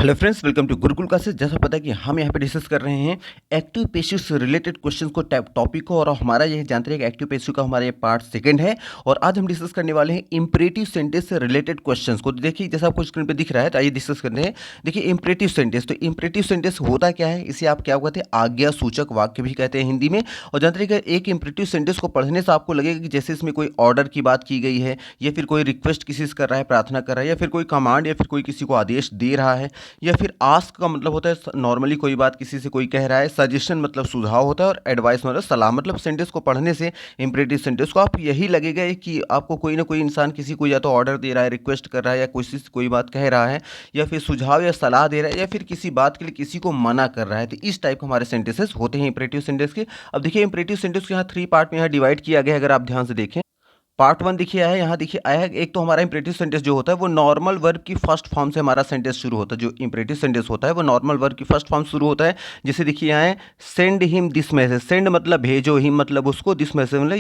Hello friends, welcome to Gurukul classes. जैसा पता है कि हम यहाँ पे डिस्कस कर रहे हैं एक्टिव पैसिव से रिलेटेड क्वेश्चंस को टॉपिक को, और हमारा ये जानते हैं कि एक्टिव पैसिव का हमारा ये पार्ट सेकंड है। और आज हम डिस्कस करने वाले हैं इंपरेटिव सेंटेंस से रिलेटेड क्वेश्चंस को। तो देखिए, जैसा आपको स्क्रीन पे दिख रहा है, तो आइए डिस्कस करते हैं। देखिए, इंपरेटिव सेंटेंस, तो इंपरेटिव सेंटेंस होता क्या है, इसे आप क्या कहते हैं, आज्ञा सूचक वाक्य भी कहते हैं हिंदी में। और जानते हैं कि एक इंपरेटिव सेंटेंस को पढ़ने से आपको लगेगा कि जैसे इसमें कोई ऑर्डर की बात की गई है, या फिर कोई रिक्वेस्ट किसी से कर रहा है, प्रार्थना कर रहा है, या फिर कोई कमांड, या फिर कोई किसी को आदेश दे रहा है, या फिर आस्क का मतलब होता है नॉर्मली कोई बात किसी से कोई कह रहा है, सजेशन मतलब सुझाव होता है, और एडवाइस मतलब सलाह। मतलब सेंटेंस को पढ़ने से इंपरेटिव सेंटेंस को आप यही लगेगा कि आपको कोई ना कोई इंसान किसी को या तो ऑर्डर दे रहा है, रिक्वेस्ट कर रहा है, या कोई बात कह रहा है, या फिर सुझाव या सलाह दे रहा है, या फिर किसी बात के लिए किसी को मना कर रहा है। तो इस टाइप के हमारे सेंटेंसेस होते हैं इंपरेटिव सेंटेंस के। अब देखिए, इंपरेटिव सेंटेंस को यहाँ 3 पार्ट में यहाँ डिवाइड किया गया है, अगर आप ध्यान से देखें। पार्ट 1 देखिए आया है, यहाँ देखिए आया है। एक तो हमारा इंपरेटिव सेंटेंस जो होता है वो नॉर्मल वर्ब की फर्स्ट फॉर्म से हमारा सेंटेंस शुरू होता है। जो इंपरेटिव सेंटेंस होता है वो नॉर्मल वर्ब की फर्स्ट फॉर्म शुरू होता है। जैसे देखिए यहाँ है, send him this message. Send मतलब भेजो, हिम मतलब उसको, दिस मैसेज मतलब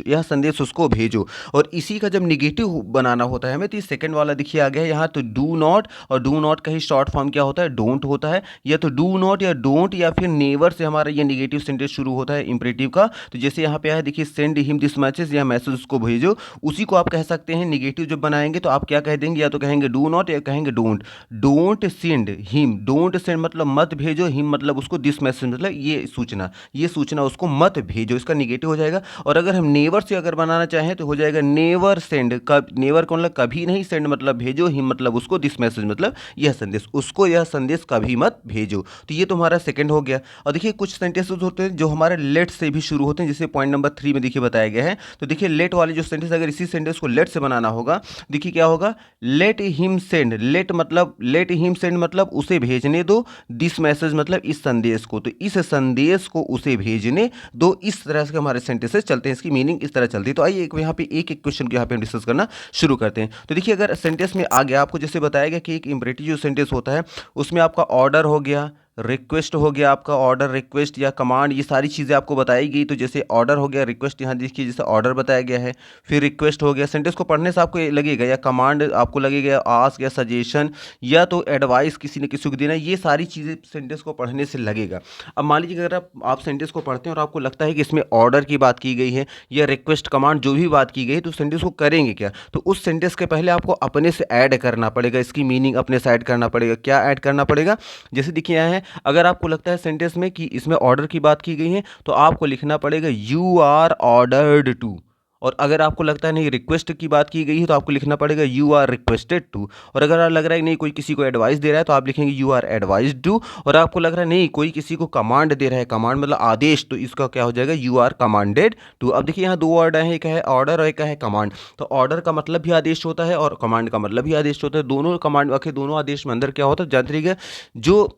यह संदेश उसको भेजो। और इसी का जब निगेटिव बनाना होता है हमें, तो सेकंड वाला देखिए आ गया है यहाँ। तो डू नॉट, और डू नॉट का ही शॉर्ट फॉर्म क्या होता है, डोंट होता है। या तो डू नॉट या डोंट या फिर नेवर से हमारा ये निगेटिव सेंटेंस शुरू होता है इंपरेटिव का। तो जैसे यहाँ पे आया देखिए, सेंड हिम दिस मैसेज, यह मैसेज उसको भेजो। उसी को आप कह सकते हैं निगेटिव जब बनाएंगे तो आप क्या कह देंगे, या तो कहेंगे डू नॉट या कहेंगे don't. Don't send him, don't send मतलब मत भेजो, हिम मतलब उसको, दिस मैसेज मतलब ये सूचना उसको मत भेजो, इसका निगेटिव हो जाएगा। और अगर हम नेवर से अगर बनाना चाहें तो हो जाएगा नेवर सेंड। नेवर को मतलब कभी नहीं, सेंड मतलब भेजो, हिम मतलब उसको, दिस मैसेज मतलब यह संदेश उसको, यह संदेश कभी मत भेजो। तो ये तो हमारा सेकंड हो गया। और देखिए, कुछ सेंटेंसेस होते हैं जो हमारे लेट से भी शुरू होते हैं, जैसे पॉइंट नंबर 3 में देखिए बताया गया है। तो देखिए, लेट वाले जो सेंटेंस, अगर इसी सेंटेंस को लेट से बनाना होगा, देखिए क्या होगा, let him send. Let him send मतलब उसे भेजने दो, दिस मैसेज मतलब इस संदेश को, तो इस संदेश को उसे भेजने दो। इस तरह से हमारे सेंटेंसेस चलते हैं, इसकी मीनिंग इस तरह चलती है। तो आइए यहाँ पे एक एक क्वेश्चन को यहाँ पे हम डिस्कस करना शुरू करते हैं। तो देखिए, अगर सेंटेंस में आ गया, आपको जैसे बताया गया कि एक इंपरेटिव जो सेंटेंस होता है उसमें आपका ऑर्डर हो गया, रिक्वेस्ट हो गया, आपका ऑर्डर, रिक्वेस्ट या कमांड, ये सारी चीज़ें आपको बताई गई। तो जैसे ऑर्डर हो गया, रिक्वेस्ट यहाँ देखिए जैसे ऑर्डर बताया गया है, फिर रिक्वेस्ट हो गया। सेंटेंस को पढ़ने से आपको ये लगेगा, या कमांड आपको लगेगा, आस्क या सजेशन, या तो एडवाइस किसी ने किसी को देना, ये सारी चीज़ें सेंटेंस को पढ़ने से लगेगा। अब मान लीजिए अगर आप सेंटेंस को पढ़ते हैं और आपको लगता है कि इसमें ऑर्डर की बात की गई है, या रिक्वेस्ट, कमांड जो भी बात की गई है, तो सेंटेंस को करेंगे क्या, तो उस सेंटेंस के पहले आपको अपने से ऐड करना पड़ेगा, इसकी मीनिंग अपने से ऐड करना पड़ेगा। क्या ऐड करना पड़ेगा, जैसे देखिए यहाँ है, अगर आपको लगता है सेंटेंस में कि इसमें ऑर्डर की बात की गई है, तो आपको लिखना पड़ेगा यू आर ऑर्डर्ड टू। और अगर आपको लगता है नहीं रिक्वेस्ट की बात की गई है, तो आपको लिखना पड़ेगा यू आर रिक्वेस्टेड टू। और अगर लग रहा है नहीं कोई किसी को एडवाइस दे रहा है, तो आप लिखेंगे यू आर एडवाइस्ड टू। और आपको लग रहा है नहीं कोई किसी को कमांड दे रहा है, कमांड मतलब आदेश, तो इसका क्या हो जाएगा, यू आर कमांडेड टू। अब देखिए यहाँ 2 वर्ड हैं, एक है ऑर्डर और एक है कमांड। तो ऑर्डर का मतलब भी आदेश होता है और कमांड का मतलब भी आदेश होता है। दोनों कमांड आखिर दोनों आदेश में अंदर क्या होता है जानते रहिएगा। जो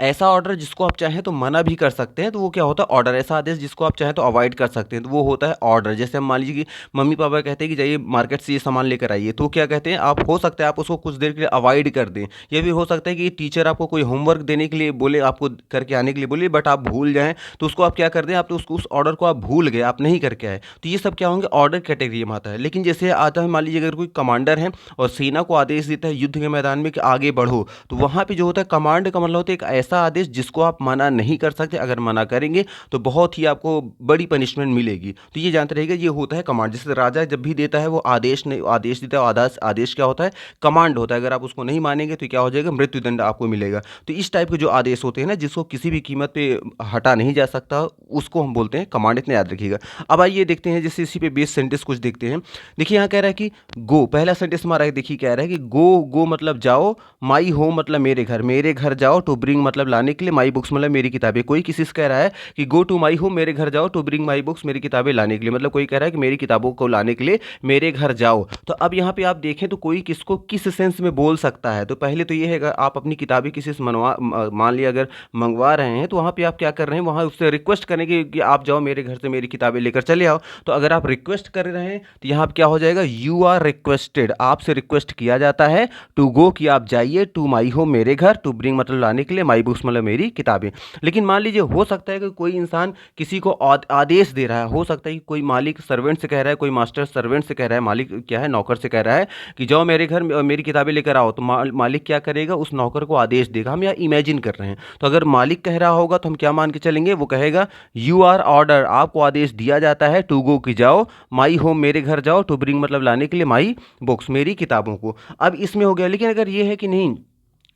ऐसा ऑर्डर जिसको आप चाहें तो मना भी कर सकते हैं, तो वो क्या होता है ऑर्डर। ऐसा आदेश जिसको आप चाहें तो अवॉइड कर सकते हैं, तो वो होता है ऑर्डर। जैसे हम मान लीजिए कि मम्मी पापा कहते हैं कि जाइए मार्केट से ये सामान लेकर आइए, तो क्या कहते हैं आप, हो सकता है आप उसको कुछ देर के लिए अवॉइड कर दें। ये भी हो सकता है कि टीचर आपको कोई होमवर्क देने के लिए बोले, आपको करके आने के लिए बोले, बट आप भूल जाएँ, तो उसको आप क्या कर दें, आप तो उसको उस ऑर्डर को आप भूल गए, आप नहीं करके आए, तो ये सब क्या होंगे, ऑर्डर कैटेगरी में आता है। लेकिन जैसे आता है, मान लीजिए अगर कोई कमांडर है और सेना को आदेश देता है युद्ध के मैदान में कि आगे बढ़ो, तो वहाँ पर जो होता है कमांड का मतलब होता है एक ऐसा आदेश जिसको आप मना नहीं कर सकते। अगर मना करेंगे तो बहुत ही आपको बड़ी पनिशमेंट मिलेगी। तो ये जानते रहिएगा, ये होता है कमांड। जैसे राजा जब भी देता है वो आदेश नहीं, आदेश देता है, आदेश क्या होता है, कमांड होता है। अगर आप उसको नहीं मानेंगे तो क्या हो जाएगा, मृत्युदंड आपको मिलेगा। तो इस टाइप के जो आदेश होते हैं ना, जिसको किसी भी कीमत पे हटा नहीं जा सकता, उसको हम बोलते हैं कमांड। इतना याद रखिएगा। अब आइए देखते हैं, जैसे इसी पे बेस सेंटेंस कुछ देखते हैं। देखिए यहाँ कह रहा है कि गो, पहला सेंटेंस हमारा देखिए कह रहा है कि गो मतलब जाओ, माई होम मतलब मेरे घर जाओ, टू ब्रिंग मतलब लाने के लिए, माई बुक्स मतलब मेरी किताबें। कोई किसी से कह रहा है कि गो टू माई होम, मेरे घर जाओ, टू ब्रिंग माई बुक्स, मेरी किताबें लाने के लिए, मतलब कोई कह रहा है कि मेरी किताबों को लाने के लिए मेरे घर जाओ। तो अब यहाँ पे आप देखें तो कोई किसको किस सेंस में बोल सकता है। तो पहले तो ये है, अगर आप अपनी किताबें किसी से मान लिया अगर मंगवा रहे हैं, तो वहाँ पे आप क्या कर रहे हैं, वहाँ उससे रिक्वेस्ट करें कि आप जाओ मेरे घर से मेरी किताबें लेकर चले आओ। तो अगर आप रिक्वेस्ट कर रहे हैं तो यहाँ पे क्या हो जाएगा, यू आर रिक्वेस्टेड, आपसे रिक्वेस्ट किया जाता है टू गो, कि आप जाइए, टू माई होम मेरे घर, टू ब्रिंग मतलब लाने के लिए, माई बुक्स मतलब मेरी किताबें। लेकिन मान लीजिए हो सकता है कि कोई इंसान किसी को आदेश दे रहा है, हो सकता है कि कोई मालिक सर्वेंट से कह रहा है, कोई मास्टर सर्वेंट से कह रहा है, मालिक क्या है नौकर से कह रहा है कि जाओ मेरे घर मेरी किताबें लेकर आओ, तो मालिक क्या करेगा, उस नौकर को आदेश देगा। हम यहाँ इमेजिन कर रहे हैं, तो अगर मालिक कह रहा होगा तो हम क्या मान के चलेंगे, वो कहेगा यू आर ऑर्डर, आपको आदेश दिया जाता है टू गो, कि जाओ माई होम मेरे घर जाओ, टू ब्रिंग मतलब लाने के लिए माई बुक्स मेरी किताबों को। अब इसमें हो गया। लेकिन अगर ये है कि नहीं,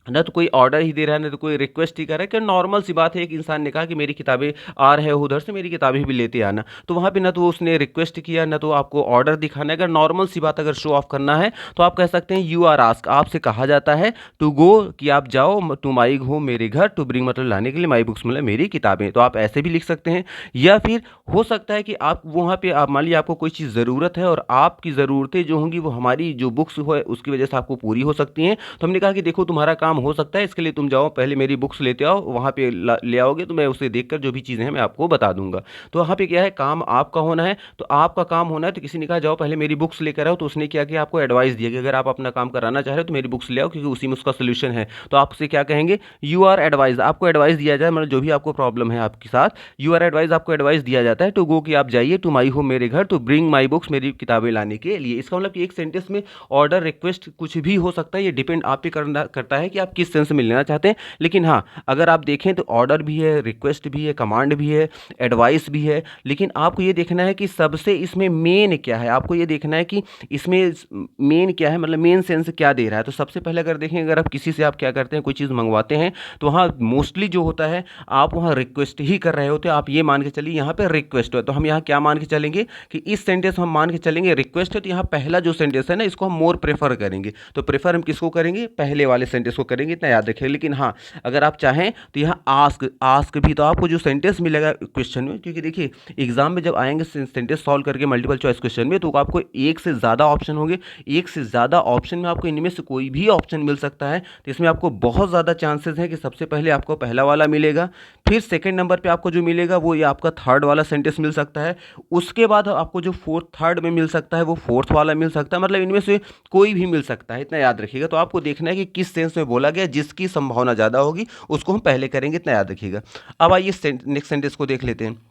ना तो कोई ऑर्डर ही दे रहा है, ना तो कोई रिक्वेस्ट ही कर रहा है, कि नॉर्मल सी बात है, एक इंसान ने कहा कि मेरी किताबें आ रहे हो उधर से, मेरी किताबें भी लेते आना, तो वहाँ पे ना तो उसने रिक्वेस्ट किया, ना तो आपको ऑर्डर दिखाना है। अगर नॉर्मल सी बात अगर शो ऑफ करना है तो आप कह सकते हैं यू आर आस्क, आपसे कहा जाता है टू गो, कि आप जाओ टू माई होम मेरे घर, टू ब्रिंग मतलब लाने के लिए माई बुक्स मतलब मेरी किताबें, तो आप ऐसे भी लिख सकते हैं। या फिर हो सकता है कि आप वहाँ पे आप मान लीजिए आपको कोई चीज़ ज़रूरत है और आपकी ज़रूरतें जो होंगी वो हमारी जो बुक्स हो उसकी वजह से आपको पूरी हो सकती हैं, तो हमने कहा कि देखो तुम्हारा काम हो सकता है, इसके लिए तुम जाओ पहले मेरी बुक्स लेते आओ, वहाँ पे ले आओगे तो मैं उसे देखकर जो भी चीज़ें हैं मैं आपको बता दूंगा। तो वहाँ पे क्या है, काम आपका होना है, तो आपका काम होना है, तो किसी ने कहा जाओ पहले मेरी बुक्स लेकर आओ, तो उसने क्या किया, आपको एडवाइस दिया कि अगर आप अपना काम कराना चाह रहे हो तो मेरी बुक्स ले आओ, क्योंकि उसी में उसका सोल्यूशन है। तो आपसे क्या कहेंगे, यू आर एडवाइज, आपको एडवाइस दिया जाए, मतलब जो भी आपको प्रॉब्लम है आपके साथ, यू आर एडवाइज, आपको एडवाइस दिया जाता है टू गो, कि आप जाइए टू माई होम मेरे घर, टू ब्रिंग माई बुक्स मेरी किताबें लाने के लिए। इसका मतलब कि एक सेंटेंस में ऑर्डर रिक्वेस्ट कुछ भी हो सकता है, ये डिपेंड आप पे करता है कि आप किस सेंस में लेना चाहते हैं। लेकिन हाँ, अगर आप देखें तो ऑर्डर भी है, रिक्वेस्ट भी है, कमांड भी है, एडवाइस भी है, लेकिन आपको ये देखना है कि सबसे इसमें मेन क्या है, आपको ये देखना है कि इसमें मेन क्या है, मतलब मेन सेंस क्या दे रहा है। तो सबसे पहले अगर देखें, अगर आप किसी से आप क्या करते हैं, कोई चीज़ मंगवाते हैं, तो वहाँ मोस्टली जो होता है आप वहाँ रिक्वेस्ट ही कर रहे होते हैं। आप ये मान के चलिए यहाँ पे रिक्वेस्ट है, तो हम यहाँ क्या मान के चलेंगे कि इस सेंटेंस हम मान के चलेंगे रिक्वेस्ट है, तो यहाँ पहला जो सेंटेंस है ना, इसको हम मोर प्रेफर करेंगे। तो प्रेफर हम किसको करेंगे, पहले वाले सेंटेंस को करेंगे, इतना याद रखिए। लेकिन हाँ, अगर आप चाहें तो यहाँ आस्क भी, तो आपको जो सेंटेंस मिलेगा क्वेश्चन में, क्योंकि देखिए एग्जाम में जब आएंगे सेंटेंस सॉल्व करके मल्टीपल चॉइस क्वेश्चन में, तो आपको एक से ज़्यादा ऑप्शन होंगे, एक से ज़्यादा ऑप्शन में आपको इनमें से कोई भी ऑप्शन मिल सकता है। तो इसमें आपको बहुत ज़्यादा चांसेस हैं कि सबसे पहले आपको पहला वाला मिलेगा, फिर सेकंड नंबर पे आपको जो मिलेगा वो ये आपका थर्ड वाला सेंटेंस मिल सकता है, उसके बाद आपको जो थर्ड में मिल सकता है वो फोर्थ वाला मिल सकता है, मतलब इनमें से कोई भी मिल सकता है, इतना याद रखिएगा। तो आपको देखना है कि किस सेंस में बोला गया, जिसकी संभावना ज़्यादा होगी उसको हम पहले करेंगे, इतना याद रखिएगा। अब आइए नेक्स्ट सेंटेंस को देख लेते हैं।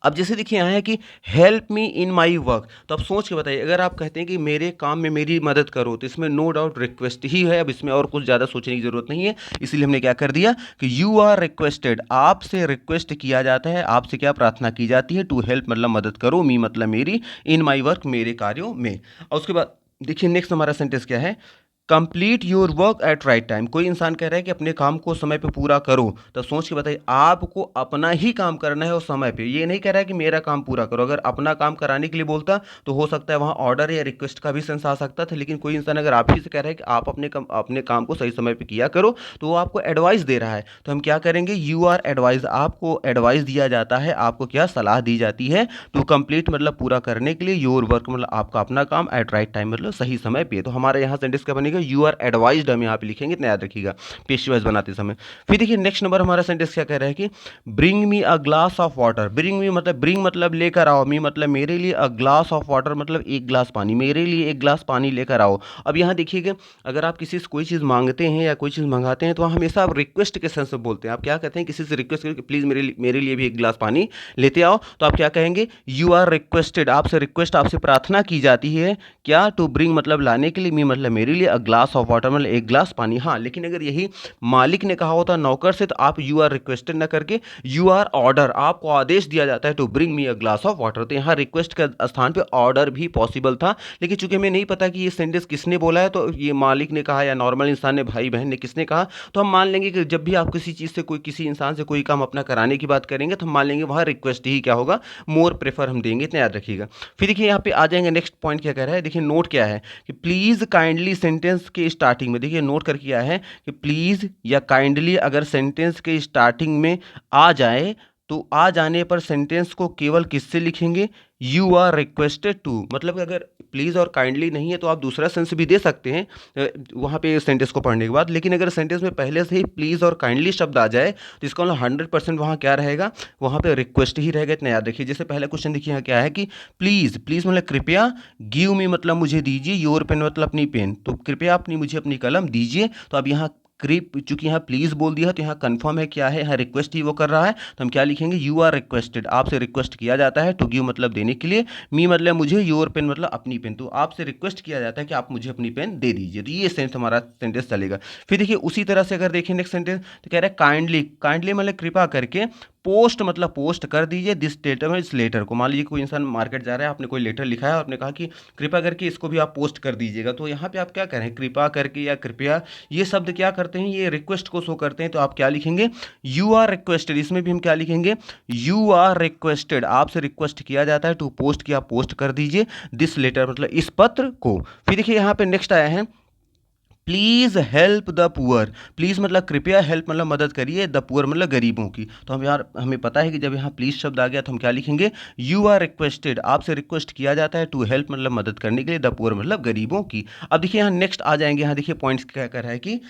अब जैसे देखिए यहाँ है कि help me in my work, तो आप सोच के बताइए, अगर आप कहते हैं कि मेरे काम में मेरी मदद करो, तो इसमें नो डाउट रिक्वेस्ट ही है। अब इसमें और कुछ ज़्यादा सोचने की ज़रूरत नहीं है, इसीलिए हमने क्या कर दिया कि यू आर रिक्वेस्टेड, आपसे रिक्वेस्ट किया जाता है, आपसे क्या प्रार्थना की जाती है, टू हेल्प मतलब मदद करो, मी मतलब मेरी, इन माई वर्क मेरे कार्यों में। और उसके बाद देखिए नेक्स्ट हमारा सेंटेंस क्या है, complete your work at right time. कोई इंसान कह रहा है कि अपने काम को समय पे पूरा करो, तो सोच के बताइए, आपको अपना ही काम करना है और समय पे, ये नहीं कह रहा है कि मेरा काम पूरा करो। अगर अपना काम कराने के लिए बोलता तो हो सकता है वहाँ ऑर्डर या रिक्वेस्ट का भी सेंस आ सकता था, लेकिन कोई इंसान अगर आप ही से कह रहा है कि आप अपने काम को सही समय पे किया करो, तो वो आपको एडवाइस दे रहा है। तो हम क्या करेंगे, यू आर एडवाइज, आपको एडवाइस दिया जाता है, आपको क्या सलाह दी जाती है, टू कंप्लीट मतलब पूरा करने के लिए, योर वर्क मतलब आपका अपना काम, एट राइट टाइम मतलब सही समय पे। तो हमारे यहाँ सेंटेंस क्या बनेगा, यू आर एडवाइज्ड, हम यहाँ पे लिखेंगे, इतना याद रखिएगा पेश वाइज बनाते समय। फिर देखिए नेक्स्ट नंबर हमारा सेंटेंस क्या कह रहा है कि bring me a glass of water. Bring मतलब लेकर आओ, मी मतलब मेरे लिए, अ ग्लास ऑफ वाटर मतलब एक ग्लास पानी, मेरे लिए एक ग्लास पानी लेकर आओ। अब यहाँ देखिएगा, अगर आप किसी से कोई चीज़ मांगते हैं या कोई चीज़ मंगाते हैं, तो हमेशा आप रिक्वेस्ट के सेंस में बोलते हैं। आप क्या कहते हैं, किसी से रिक्वेस्ट करके प्लीज़ मेरे लिए भी एक ग्लास पानी लेते आओ, तो आप क्या कहेंगे, यू आर रिक्वेस्टेड, आपसे रिक्वेस्ट, आपसे प्रार्थना की जाती है क्या, टू ब्रिंग मतलब लाने के लिए, मी मतलब मेरे लिए, अ ग्लास ऑफ वाटर मतलब एक ग्लास पानी। हाँ, लेकिन अगर यही मालिक ने कहा होता नौकर से, तो आप यू आर रिक्वेस्टेड ना करके यू आर ऑर्डर, आपको आदेश दिया जाता है to bring me a glass of water. तो यहाँ रिक्वेस्ट के स्थान पे ऑर्डर भी पॉसिबल था, लेकिन चूंकि हमें नहीं पता कि ये सेंटेंस किसने बोला है, तो ये मालिक ने कहा या नॉर्मल इंसान ने, भाई बहन ने, किसने कहा, तो हम मान लेंगे कि जब भी आप किसी चीज़ से किसी इंसान से कोई काम अपना कराने की बात करेंगे, तो हम मान लेंगे वहाँ रिक्वेस्ट ही क्या होगा, मोर प्रेफर हम देंगे, इतना याद रखिएगा। फिर देखिए यहाँ पे आ जाएंगे, नेक्स्ट पॉइंट क्या कह रहा है, देखिए नोट क्या है कि प्लीज़ काइंडली, सेंटेंस के स्टार्टिंग में देखिए नोट करके आया है कि प्लीज़ या काइंडली अगर सेंटेंस के स्टार्टिंग में आ जाए, तो आ जाने पर सेंटेंस को केवल किससे लिखेंगे, यू आर रिक्वेस्टेड टू। मतलब अगर प्लीज़ और काइंडली नहीं है तो आप दूसरा सेंस भी दे सकते हैं वहाँ पे सेंटेंस को पढ़ने के बाद, लेकिन अगर सेंटेंस में पहले से ही प्लीज़ और काइंडली शब्द आ जाए, तो इसका मतलब 100% वहाँ क्या रहेगा, वहाँ पे रिक्वेस्ट ही रहेगा, इतना याद रखिए। जैसे पहला क्वेश्चन देखिए यहाँ क्या है कि प्लीज़ मतलब कृपया, गिव मी मतलब मुझे दीजिए, योर पेन मतलब अपनी पेन, तो कृपया अपनी मुझे अपनी कलम दीजिए। तो अब यहाँ चूंकि यहाँ प्लीज़ बोल दिया तो यहाँ कन्फर्म है क्या है, यहाँ रिक्वेस्ट ही वो कर रहा है, तो हम क्या लिखेंगे, यू आर रिक्वेस्टेड, आपसे रिक्वेस्ट किया जाता है, टू गिव मतलब देने के लिए, मी मतलब मुझे, योर पेन मतलब अपनी पेन, तो आपसे रिक्वेस्ट किया जाता है कि आप मुझे अपनी पेन दे दीजिए, तो ये सेंस हमारा सेंटेंस चलेगा। फिर देखिए उसी तरह से अगर देखें नेक्स्ट सेंटेंस, तो कह रहा है काइंडली, काइंडली मतलब कृपा करके, पोस्ट मतलब पोस्ट कर दीजिए दिस लेटर में, इस लेटर को, मान लीजिए कोई इंसान मार्केट जा रहा है, आपने कोई लेटर लिखा है और आपने कहा कि कृपा करके इसको भी आप पोस्ट कर दीजिएगा, तो यहाँ पे आप क्या करें, कृपा करके या कृपया, ये शब्द क्या करते हैं, ये रिक्वेस्ट को शो करते हैं, तो आप क्या लिखेंगे, यू आर रिक्वेस्टेड, इसमें भी हम क्या लिखेंगे, यू आर रिक्वेस्टेड, आपसे रिक्वेस्ट किया जाता है टू पोस्ट, की आप पोस्ट कर दीजिए दिस लेटर मतलब इस पत्र को। फिर देखिए यहाँ पे नेक्स्ट आया है, please help the poor, please मतलब कृपया, हेल्प मतलब मदद करिए, द पुअर मतलब गरीबों की, तो हम यार हमें पता है कि जब यहाँ प्लीज शब्द आ गया तो हम क्या लिखेंगे, यू आर रिक्वेस्टेड, आपसे रिक्वेस्ट किया जाता है टू हेल्प मतलब मदद करने के लिए, द पुअर मतलब गरीबों की। अब देखिए यहाँ नेक्स्ट आ जाएंगे, यहाँ देखिए पॉइंट्स क्या कर रहा है कि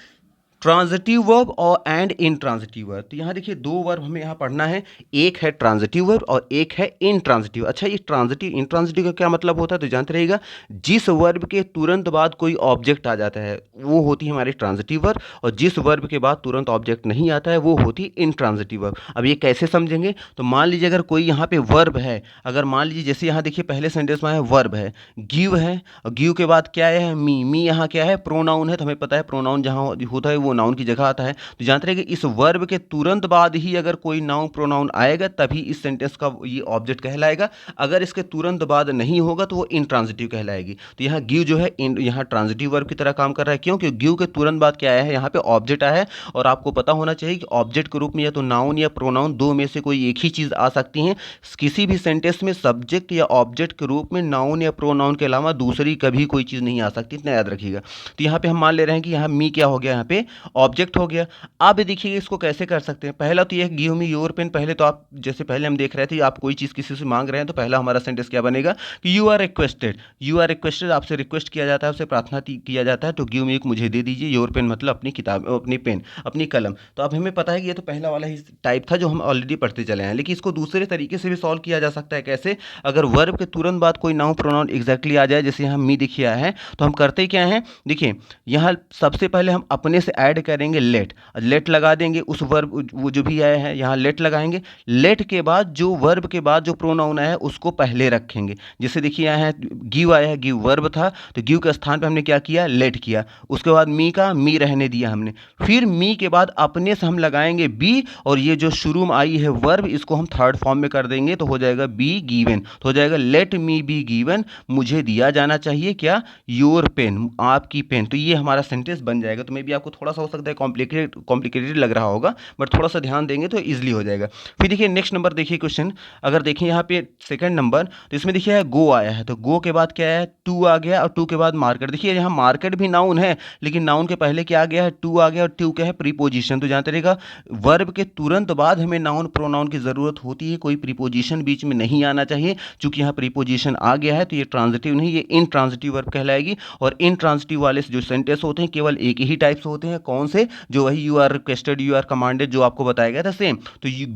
ट्रांजिटिव वर्ब और एंड इन ट्रांजिटिव वर्ब, तो यहाँ देखिए दो वर्ब हमें यहाँ पढ़ना है, एक है ट्रांजिटिव वर्ब और एक है इन ट्रांजिटिव। अच्छा ये ट्रांजिटिव इन ट्रांजिटिव का क्या मतलब होता है, तो जानते रहिएगा, जिस वर्ब के तुरंत बाद कोई ऑब्जेक्ट आ जाता है वो होती है हमारी ट्रांजिटिव वर्ब, और जिस वर्ब के बाद तुरंत ऑब्जेक्ट नहीं आता है वो होती है इन ट्रांजिटिव वर्ब। अब ये कैसे समझेंगे, तो मान लीजिए अगर कोई यहाँ पे वर्ब है, अगर मान लीजिए जैसे यहाँ देखिए पहले सेंटेंस में है वर्ब है, गिव है, और गिव के बाद क्या है, मी, मी यहाँ क्या है, प्रोनाउन है, तो हमें पता है प्रोनाउन जहाँ होता है वो नाउन की जगह आता है, तो जानते रहे कि इस वर्ब के तुरंत बाद ही अगर कोई नाउन प्रोनाउन आएगा तभी इस सेंटेंस का ये ऑब्जेक्ट कहलाएगा, अगर इसके तुरंत बाद नहीं होगा तो वो इंट्रांजिटिव कहलाएगी। तो यहाँ गिव जो है यहाँ ट्रांजिटिव वर्ब की तरह काम कर रहा है, क्योंकि गिव के तुरंत बाद क्या आया है, यहाँ पे ऑब्जेक्ट आया है, और आपको पता होना चाहिए कि ऑब्जेक्ट के रूप में या तो नाउन या प्रोनाउन दो में से कोई एक ही चीज़ आ सकती है, किसी भी सेंटेंस में सब्जेक्ट या ऑब्जेक्ट के रूप में नाउन या प्रोनाउन के अलावा दूसरी कभी कोई चीज़ नहीं आ सकती, इतना याद रखिएगा। तो यहाँ पे हम मान ले रहे हैं कि यहाँ मी क्या हो गया, यहाँ पे ऑब्जेक्ट हो गया। अब देखिए इसको कैसे कर सकते हैं, पहला तो ये गिव मी योर पेन, पहले तो आप जैसे पहले हम देख रहे थे आप कोई चीज़ किसी से मांग रहे हैं, तो पहला हमारा सेंटेंस क्या बनेगा कि you are requested, you are requested, आपसे रिक्वेस्ट किया जाता है, आपसे प्रार्थना किया जाता है, तो गिव मी मुझे दे दीजिए, योर पेन मतलब अपनी किताब, अपनी पेन, अपनी कलम। तो अब हमें पता है कि ये तो पहला वाला ही टाइप था जो हम ऑलरेडी पढ़ते चले हैं, लेकिन इसको दूसरे तरीके से भी सॉल्व किया जा सकता है। कैसे, अगर वर्ब के तुरंत बाद कोई नाउन प्रोनाउन एग्जैक्टली आ जाए, जैसे यहाँ मी देखिए आया है, तो हम करते क्या हैं, देखिए यहाँ सबसे पहले हम अपने से ऐड करेंगे लेट, लेट लगा देंगे उस वर्ब वो जो भी आया है यहाँ लेट लगाएंगे, लेट के बाद जो वर्ब के बाद जो प्रोनाउन आया है उसको पहले रखेंगे। जैसे देखिए आया है गिव, आया है गिव वर्ब था, तो गिव के स्थान पे हमने क्या किया, लेट किया, उसके बाद मी का मी रहने दिया हमने, फिर मी के बाद अपने से हम लगाएंगे बी, और ये जो शुरू में आई है वर्ब इसको हम थर्ड फॉर्म में कर देंगे, तो हो जाएगा बी गिवन, तो हो जाएगा लेट मी बी गिवन, मुझे दिया जाना चाहिए क्या, योर पेन, आपकी पेन। तो ये हमारा सेंटेंस बन जाएगा। तो मे भी आपको थोड़ा सा हो सकता है कॉम्प्लिकेटेड लग रहा होगा, बट थोड़ा सा ध्यान देंगे तो इजीली हो जाएगा। फिर देखिए नेक्स्ट नंबर देखिए क्वेश्चन, अगर देखें यहाँ पे सेकंड नंबर, तो इसमें देखिए गो आया है, तो गो के बाद क्या है, टू आ गया, और टू के बाद मार्केट। देखिए यहाँ मार्केट भी नाउन है, लेकिन नाउन के पहले क्या आ गया है, टू आ गया, और टू क्या है, प्रीपोजिशन। तो जानते रहिएगा वर्ब के तुरंत बाद हमें नाउन प्रोनाउन की जरूरत होती है, कोई प्रीपोजिशन बीच में नहीं आना चाहिए। चूंकि यहाँ प्रीपोजिशन आ गया है तो ये ट्रांजिटिव नहीं, ये इन ट्रांजिटिव वर्ब कहलाएगी, और इन ट्रांजिटिव वाले जो सेंटेंस होते हैं केवल एक ही टाइप से होते हैं, कौन से, जो वही you are requested, you are commanded जो आपको बताया गया था सेम। तो you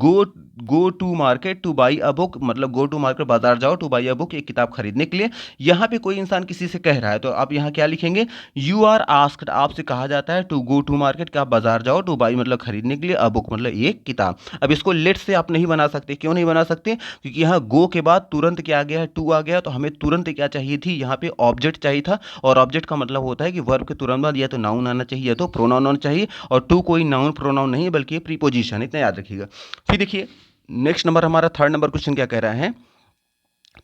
go to market to buy a book, मतलब गो टू मार्केट बाजार जाओ, टू बाई अ बुक एक किताब खरीदने के लिए। यहाँ पे कोई इंसान किसी से कह रहा है तो आप यहाँ क्या लिखेंगे, यू आर आस्क्ड, आपसे कहा जाता है टू गो टू मार्केट, क्या आप बाजार जाओ, टू बाई मतलब खरीदने के लिए, अ बुक मतलब एक किताब। अब इसको लेट से आप नहीं बना सकते, क्यों नहीं बना सकते, क्योंकि यहाँ गो के बाद तुरंत क्या आ गया है, टू आ गया, तो हमें तुरंत क्या चाहिए थी, यहाँ पे ऑब्जेक्ट चाहिए था, और ऑब्जेक्ट का मतलब होता है कि वर्ब के तुरंत बाद या तो नाउन आना चाहिए या तो प्रोनाउन आना चाहिए, और टू कोई नाउन प्रोनाउन नहीं बल्कि प्रीपोजिशन, इतना याद रखिएगा। फिर देखिए नेक्स्ट नंबर हमारा थर्ड नंबर क्वेश्चन क्या कह रहा है,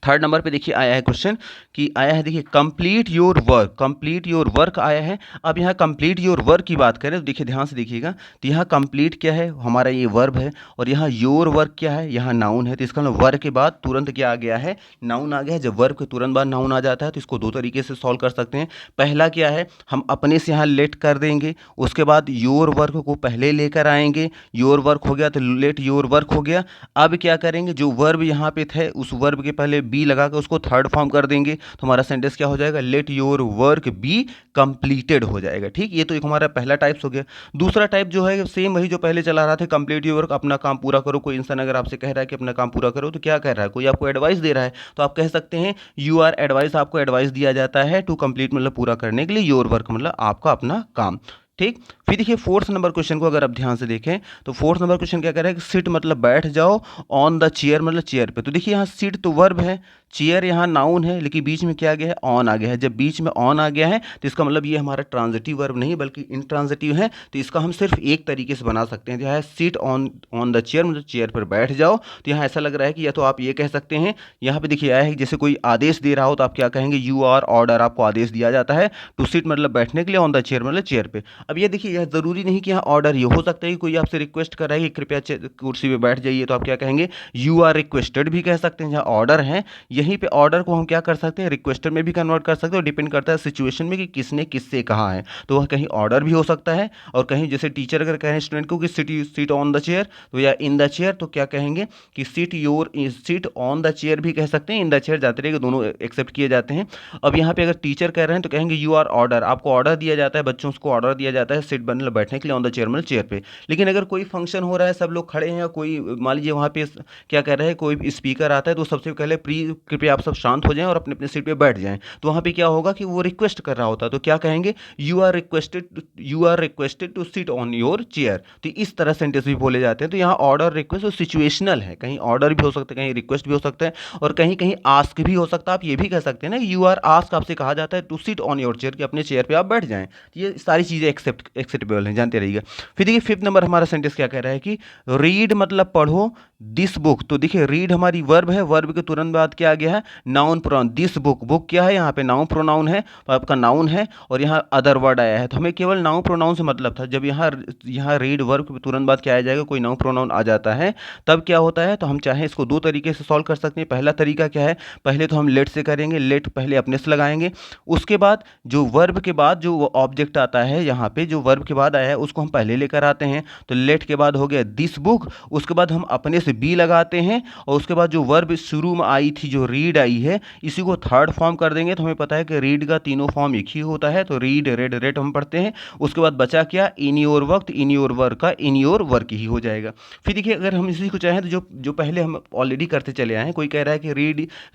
थर्ड नंबर पे देखिए आया है क्वेश्चन कि आया है, देखिए complete your work, complete your work आया है। अब यहाँ कंप्लीट योर वर्क की बात करें तो देखिए ध्यान से देखिएगा, तो यहाँ कंप्लीट क्या है, हमारा ये वर्ब है, और यहाँ योर वर्क क्या है, यहाँ नाउन है। तो इसका मतलब वर्क के बाद तुरंत क्या आ गया है, नाउन आ गया है। जब वर्ब के तुरंत बाद नाउन आ जाता है तो इसको दो तरीके से सॉल्व कर सकते हैं। पहला क्या है, हम अपने से यहाँ लेट कर देंगे, उसके बाद योर वर्क को पहले लेकर आएंगे, योर वर्क हो गया तो लेट योर वर्क हो गया। अब क्या करेंगे, जो वर्ब यहाँ पे थे उस वर्ब के पहले बी लगा के उसको थर्ड फॉर्म कर देंगे, तो हमारा सेंटेंस क्या हो जाएगा, let your work be completed हो जाएगा। ठीक, ये तो एक हमारा पहला टाइप्स हो गया। दूसरा टाइप जो है सेम वही जो पहले चला रहा था, कंप्लीट योर वर्क, अपना काम पूरा करो। कोई इंसान अगर आपसे कह रहा है कि अपना काम पूरा करो, तो क्या कह रहा है, कोई आपको एडवाइस दे रहा है, तो आप कह सकते हैं यू आर एडवाइस, आपको एडवाइस दिया जाता है टू कंप्लीट मतलब पूरा करने के लिए, योर वर्क मतलब आपका अपना काम। ठीक। फिर देखिए फोर्थ नंबर क्वेश्चन को अगर आप ध्यान से देखें तो फोर्थ नंबर क्वेश्चन क्या कह रहा है कि सिट मतलब बैठ जाओ, ऑन द चेयर मतलब चेयर पे। तो देखिए यहाँ सिट तो वर्ब है, चेयर यहाँ नाउन है, लेकिन बीच में क्या आ गया है, ऑन आ गया है। जब बीच में ऑन आ गया है तो इसका मतलब ये हमारा ट्रांजिटिव वर्ब नहीं बल्कि इंट्रांजिटिव है। तो इसका हम सिर्फ एक तरीके से बना सकते हैं, जो है sit on on the chair मतलब चेयर पर बैठ जाओ। तो यहाँ ऐसा लग रहा है कि या तो आप ये कह सकते हैं, यहाँ पे देखिए आया है जैसे कोई आदेश दे रहा हो तो आप क्या कहेंगे, यू आर ऑर्डर, आपको आदेश दिया जाता है। टू सिट मतलब बैठने के लिए, ऑन द चेयर मतलब चेयर पे। अब ये देखिए यह ज़रूरी नहीं कि यहाँ ऑर्डर, ये हो सकता है कि कोई आपसे रिक्वेस्ट कर रहा है कि कृपया कुर्सी पे बैठ जाइए, तो आप क्या कहेंगे, यू आर रिक्वेस्टेड भी कह सकते हैं। जहाँ ऑर्डर है यहीं पे ऑर्डर को हम क्या कर सकते हैं, रिक्वेस्टेड में भी कन्वर्ट कर सकते हैं, और डिपेंड करता है सिचुएशन में कि किसने किससे कहा है। तो वह कहीं ऑर्डर भी हो सकता है, और कहीं जैसे टीचर अगर कहें स्टूडेंट को कि sit seat on the chair, तो या इन द चेयर, तो क्या कहेंगे कि सीट ऑन द चेयर भी कह सकते हैं, इन द चेयर जाते रहेगा, दोनों एक्सेप्ट किए जाते हैं। अब यहाँ पे अगर टीचर कह रहे हैं तो कहेंगे यू आर ऑर्डर, आपको ऑर्डर दिया जाता है, बच्चों को ऑर्डर दिया जाता है सिट मतलब बैठने के लिए, ऑन द चेयर मतलब चेयर पे। लेकिन अगर कोई फंक्शन हो रहा है, सब लोग खड़े हैं, या कोई मान लीजिए वहाँ पे क्या कह रहे हैं, कोई स्पीकर आता है, तो सबसे पहले कृपया आप सब शांत हो जाएं और अपने अपने सीट पे बैठ जाएं। तो वहाँ पे क्या होगा कि वो रिक्वेस्ट कर रहा होता है, तो क्या कहेंगे, you are requested to sit on your chair. तो इस तरह सेंटेंस भी बोले जाते हैं। तो यहाँ ऑर्डर रिक्वेस्ट और सिचुएशनल है, कहीं ऑर्डर भी हो सकता है, कहीं रिक्वेस्ट भी हो सकता है, और कहीं कहीं आस्क भी हो सकता है। आप ये भी कह सकते हैं ना, यू आर आस्क आपसे कहा जाता है to sit on your chair, कि अपने चेयर पे आप बैठ जाएं। ये सारी चीज़ें एक्सेप्टेबल हैं, जानते रहिएगा। फिर देखिए फिफ्थ नंबर हमारा सेंटेंस क्या कह रहा है कि रीड मतलब पढ़ो दिस बुक। तो देखिए रीड हमारी वर्ब है, वर्ब के तुरंत बाद क्या आ गया है, noun pronoun. This book, book क्या है, यहाँ पे नाउन प्रोनाउन है, तो आपका नाउन है, और यहाँ अदर वर्ड आया है। तो हमें केवल नाउन प्रोनाउन से मतलब था। जब यहाँ रीड वर्ब के तुरंत बाद क्या आ जाएगा, कोई नाउन प्रोनाउन आ जाता है, तब क्या होता है, तो हम चाहें इसको दो तरीके से सॉल्व कर सकते हैं। पहला तरीका क्या है, पहले तो हम लेट से करेंगे, लेट पहले अपने से लगाएंगे, उसके बाद जो वर्ब के बाद जो ऑब्जेक्ट आता है, यहाँ पे जो वर्ब के बाद आया है उसको हम पहले लेकर आते हैं। तो लेट के बाद हो गया दिस बुक, उसके बाद हम अपने से बी लगाते हैं, और उसके बाद जो वर्ब शुरू में आई थी, जो रीड आई है, इसी को थर्ड फॉर्म कर देंगे। तो हमें पता है कि रीड का तीनों फॉर्म एक ही होता है, तो रीड रेड रेड हम पढ़ते हैं। उसके बाद बचा क्या, इन योर वक्त, इन योर वर्क का इन योर वर्क ही हो जाएगा। फिर देखिए अगर हम इसी को चाहें तो जो जो पहले हम ऑलरेडी करते चले आए हैं, कोई कह रहा है कि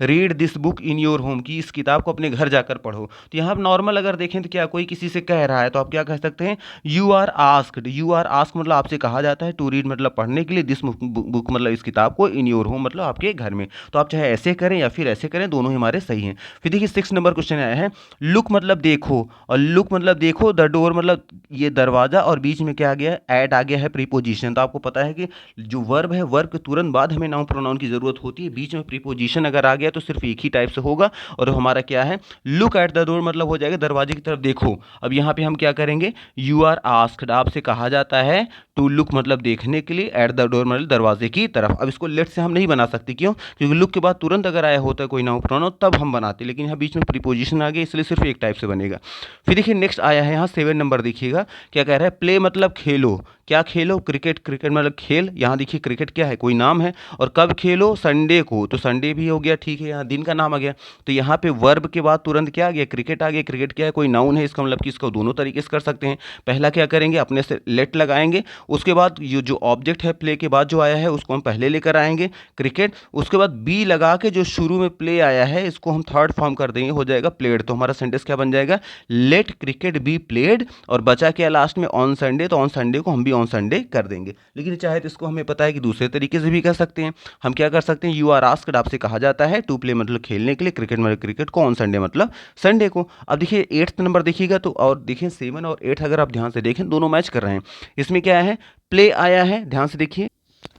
read this book in your home, की इस किताब को अपने घर जाकर पढ़ो। तो यहाँ नॉर्मल अगर देखें तो क्या, कोई किसी से कह रहा है तो आप क्या कह सकते हैं, you are asked. You are ask मतलब आपसे कहा जाता है, टू रीड मतलब पढ़ने के लिए, दिस बुक मतलब इस किताब को, इन योर होम मतलब आपके घर में। तो आप चाहे ऐसे करें या फिर ऐसे करें, दोनों ही हमारे सही हैं। फिर देखिए 6 नंबर क्वेश्चन आया है, लुक मतलब देखो, और लुक मतलब देखो, द डोर मतलब ये दरवाजा, और बीच में क्या आ गया, ऐड आ गया है प्रीपोजिशन। तो आपको पता है कि जो वर्ब है, वर्ब के तुरंत बाद हमें नाउन प्रोनाउन की जरूरत होती है, बीच में प्रीपोजिशन अगर आ गया तो सिर्फ एक ही टाइप से होगा, और हमारा क्या है, लुक एट द डोर मतलब हो जाएगा दरवाजे की तरफ देखो। अब यहाँ पे हम क्या करेंगे, यू आर आस्क्ड, आपसे कहा जाता है, टू लुक मतलब देखने के लिए, एट द डोर मतलब दरवाजे की तरफ। अब इसको लेट से हम नहीं बना सकते, क्यों, क्योंकि लुक के बाद तुरंत अगर आया होता है कोई नाउन प्रोनाउन तब हम बनाते, लेकिन यहाँ बीच में प्रीपोजिशन आ गया, इसलिए सिर्फ एक टाइप से बनेगा। फिर देखिए नेक्स्ट आया है यहाँ 7 नंबर, देखिएगा क्या कह रहा है, प्ले मतलब खेलो। क्या खेलो, क्रिकेट, क्रिकेट मतलब खेल। यहाँ देखिए क्रिकेट क्या है, कोई नाम है, और कब खेलो, संडे को, तो संडे भी हो गया, ठीक है, यहाँ दिन का नाम आ गया। तो यहाँ पे वर्ब के बाद तुरंत क्या आ गया, क्रिकेट आ गया। क्रिकेट क्या है, कोई नाउन है, इसका मतलब कि इसको दोनों तरीके से कर सकते हैं। पहला क्या करेंगे, अपने से लेट लगाएंगे, उसके बाद ये जो ऑब्जेक्ट है प्ले के बाद जो आया है उसको हम पहले लेकर आएंगे, क्रिकेट, उसके बाद बी लगा के जो शुरू में प्ले आया है इसको हम थर्ड फॉर्म कर देंगे, हो जाएगा प्लेड। तो हमारा सेंटेंस क्या बन जाएगा, लेट क्रिकेट बी प्लेड, और बचा क्या लास्ट में, ऑन संडे, तो ऑन संडे को हम भी ऑन संडे कर देंगे। लेकिन चाहे तो इसको हमें पता है कि दूसरे तरीके से भी कर सकते हैं। हम क्या कर सकते हैं, यू आर आस्क्ड, आपसे कहा जाता है, टू प्ले मतलब खेलने के लिए, क्रिकेट मतलब क्रिकेट को, ऑन संडे मतलब संडे को। अब देखिए 8th नंबर देखिएगा तो, और देखिए 7 और 8 अगर आप ध्यान से देखें दोनों मैच कर रहे हैं। इसमें क्या है, प्ले आया है, ध्यान से देखिए,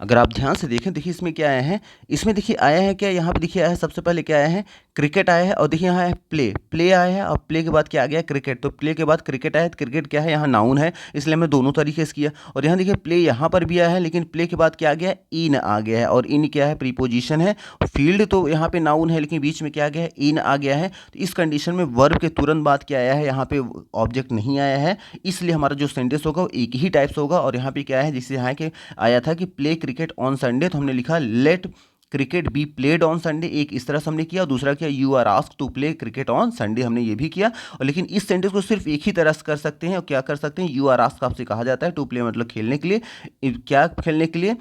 अगर आप ध्यान से देखें, देखिए इसमें क्या आया है, इसमें देखिए आया है क्या, यहाँ पे देखिए आया है, सबसे पहले क्या आया है, क्रिकेट आया है, और देखिए यहाँ है प्ले, प्ले आया है, और प्ले के बाद क्या आ गया, क्रिकेट। तो प्ले के बाद क्रिकेट आया है, क्रिकेट क्या है, यहाँ नाउन है, इसलिए हमने दोनों तरीके से किया। और यहाँ देखिए प्ले यहाँ पर भी आया है, लेकिन प्ले के बाद क्या आ गया, इन आ गया है, और इन क्या है, प्रीपोजिशन है। फील्ड तो यहाँ पे नाउन है, लेकिन बीच में क्या आ गया है, इन आ गया है। तो इस कंडीशन में वर्ब के तुरंत बाद क्या आया है, यहाँ पे ऑब्जेक्ट नहीं आया है, इसलिए हमारा जो सेंटेंस होगा वो एक ही टाइप से होगा। और यहाँ पे क्या है, जिससे यहाँ के आया था कि प्ले क्रिकेट ऑन संडे, तो हमने लिखा let cricket be played on Sunday, एक इस तरह से हमने किया, दूसरा क्या you are asked to play cricket on Sunday, हमने ये भी किया। और लेकिन इस सेंटेंस को सिर्फ एक ही तरह से कर सकते हैं, और क्या कर सकते हैं, यू आर आस्क्ड आपसे कहा जाता है टू प्ले मतलब खेलने के लिए, क्या खेलने के लिए,